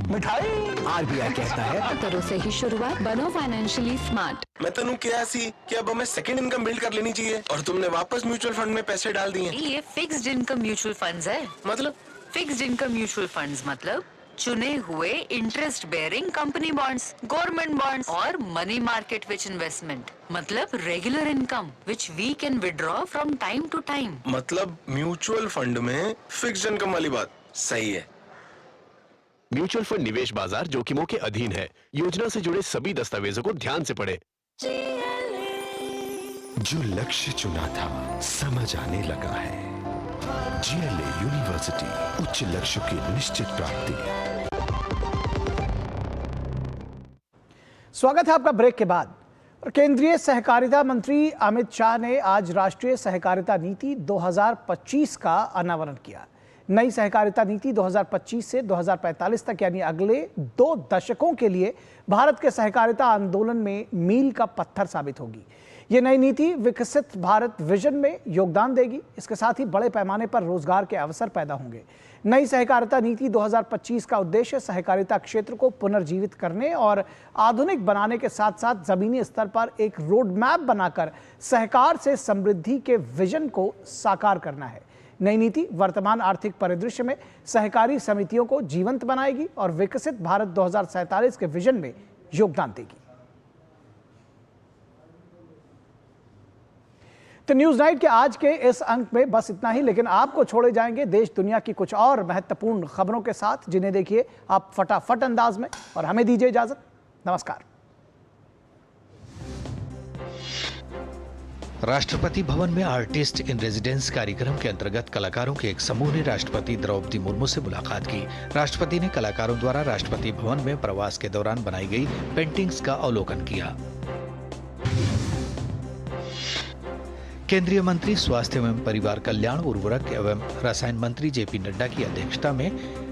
मिठाई। RBI कहता है
करो से ही शुरुआत, बनो फाइनेंशियली स्मार्ट।
मैं तनु क्या सी कि अब हमें सेकंड इनकम बिल्ड कर लेनी चाहिए और तुमने वापस म्यूचुअल फंड में पैसे डाल दिए।
ये फिक्स्ड इनकम म्यूचुअल फंड्स है।
मतलब
फिक्स्ड इनकम म्यूचुअल फंड्स मतलब चुने हुए interest bearing company bonds, government bonds और मनी मार्केट विच इन्वेस्टमेंट मतलब regular income which we can withdraw from time to time.
मतलब म्यूचुअल फंड में फिक्स्ड इनकम वाली बात सही है।
म्यूचुअल फंड निवेश बाजार जोखिमों के अधीन है। योजना से जुड़े सभी दस्तावेजों को ध्यान से पढ़ें।
जो लक्ष्य चुना था समझ आने लगा है। GLA यूनिवर्सिटी, उच्च लक्ष्य की निश्चित प्राप्ति।
स्वागत है आपका ब्रेक के बाद। केंद्रीय सहकारिता मंत्री अमित शाह ने आज राष्ट्रीय सहकारिता नीति 2025 का अनावरण किया। नई सहकारिता नीति 2025 से 2045 तक यानी अगले 2 दशकों के लिए भारत के सहकारिता आंदोलन में मील का पत्थर साबित होगी। ये नई नीति विकसित भारत विजन में योगदान देगी। इसके साथ ही बड़े पैमाने पर रोजगार के अवसर पैदा होंगे। नई सहकारिता नीति 2025 का उद्देश्य सहकारिता क्षेत्र को पुनर्जीवित करने और आधुनिक बनाने के साथ साथ जमीनी स्तर पर एक रोड मैप बनाकर सहकार से समृद्धि के विजन को साकार करना है। नई नीति वर्तमान आर्थिक परिदृश्य में सहकारी समितियों को जीवंत बनाएगी और विकसित भारत 2047 के विजन में योगदान देगी। तो न्यूज नाइट के आज के इस अंक में बस इतना ही, लेकिन आपको छोड़े जाएंगे देश दुनिया की कुछ और महत्वपूर्ण खबरों के साथ, जिन्हें देखिए आप फटाफट अंदाज में। और हमें दीजिए इजाजत। नमस्कार।
राष्ट्रपति भवन में आर्टिस्ट इन रेजिडेंस कार्यक्रम के अंतर्गत कलाकारों के एक समूह ने राष्ट्रपति द्रौपदी मुर्मू से मुलाकात की। राष्ट्रपति ने कलाकारों द्वारा राष्ट्रपति भवन में प्रवास के दौरान बनाई गई पेंटिंग्स का अवलोकन किया। केंद्रीय मंत्री स्वास्थ्य एवं परिवार कल्याण, उर्वरक एवं रसायन मंत्री जेपी नड्डा की अध्यक्षता में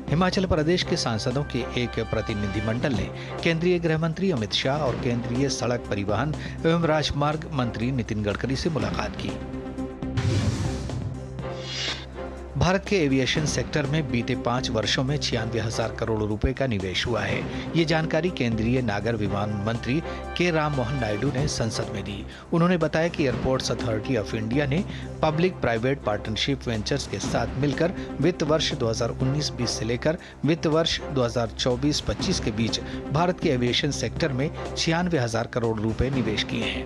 हिमाचल प्रदेश के सांसदों के एक प्रतिनिधिमंडल ने केंद्रीय गृह मंत्री अमित शाह और केंद्रीय सड़क परिवहन एवं राजमार्ग मंत्री नितिन गडकरी से मुलाकात की। भारत के एविएशन सेक्टर में बीते 5 वर्षों में 96,000 करोड़ रुपए का निवेश हुआ है। ये जानकारी केंद्रीय नागर विमान मंत्री के राम मोहन नायडू ने संसद में दी। उन्होंने बताया कि एयरपोर्ट्स अथॉरिटी ऑफ इंडिया ने पब्लिक प्राइवेट पार्टनरशिप वेंचर्स के साथ मिलकर वित्त वर्ष 2019-20 से लेकर वित्त वर्ष 2024-25 के बीच भारत के एविएशन सेक्टर में 96,000 करोड़ रुपए निवेश किए हैं।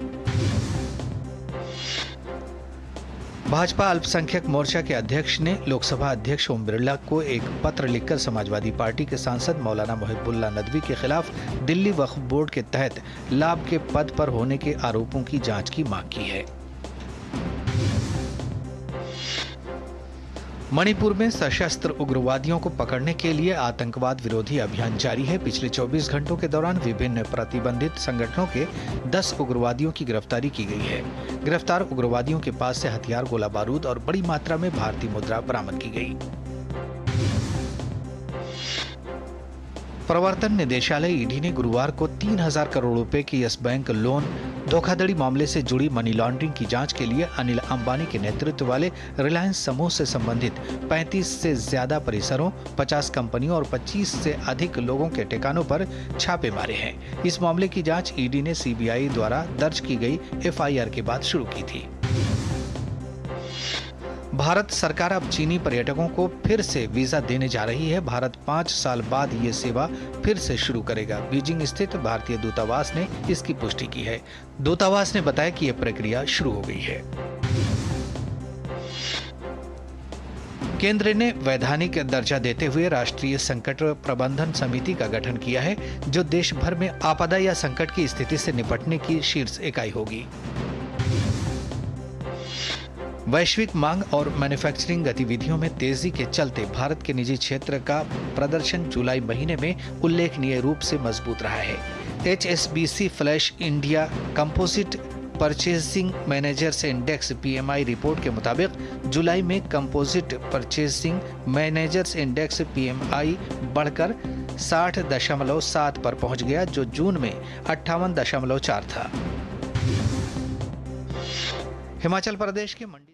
भाजपा अल्पसंख्यक मोर्चा के अध्यक्ष ने लोकसभा अध्यक्ष ओम बिरला को एक पत्र लिखकर समाजवादी पार्टी के सांसद मौलाना मोहिबुल्लाह नदवी के खिलाफ दिल्ली वक्फ बोर्ड के तहत लाभ के पद पर होने के आरोपों की जांच की मांग की है। मणिपुर में सशस्त्र उग्रवादियों को पकड़ने के लिए आतंकवाद विरोधी अभियान जारी है। पिछले 24 घंटों के दौरान विभिन्न प्रतिबंधित संगठनों के 10 उग्रवादियों की गिरफ्तारी की गई है। गिरफ्तार उग्रवादियों के पास से हथियार, गोला बारूद और बड़ी मात्रा में भारतीय मुद्रा बरामद की गई। प्रवर्तन निदेशालय ईडी ने गुरुवार को 3,000 करोड़ रुपए की यस बैंक लोन धोखाधड़ी मामले से जुड़ी मनी लॉन्ड्रिंग की जांच के लिए अनिल अंबानी के नेतृत्व वाले रिलायंस समूह से संबंधित 35 से ज्यादा परिसरों, 50 कंपनियों और 25 से अधिक लोगों के ठिकानों पर छापे मारे हैं। इस मामले की जांच ईडी ने सीबीआई द्वारा दर्ज की गई एफआईआर के बाद शुरू की थी। भारत सरकार अब चीनी पर्यटकों को फिर से वीजा देने जा रही है। भारत 5 साल बाद ये सेवा फिर से शुरू करेगा। बीजिंग स्थित भारतीय दूतावास ने इसकी पुष्टि की है। दूतावास ने बताया कि यह प्रक्रिया शुरू हो गई है। केंद्र ने वैधानिक दर्जा देते हुए राष्ट्रीय संकट प्रबंधन समिति का गठन किया है, जो देश भर में आपदा या संकट की स्थिति से निपटने की शीर्ष इकाई होगी। वैश्विक मांग और मैन्युफैक्चरिंग गतिविधियों में तेजी के चलते भारत के निजी क्षेत्र का प्रदर्शन जुलाई महीने में उल्लेखनीय रूप से मजबूत रहा है। HSBC flash India composite purchasing managers index PMI report के मुताबिक जुलाई में composite purchasing managers index PMI बढ़कर 60.7 पर पहुंच गया, जो जून में 58.4 था। हिमाचल प्रदेश के मंडी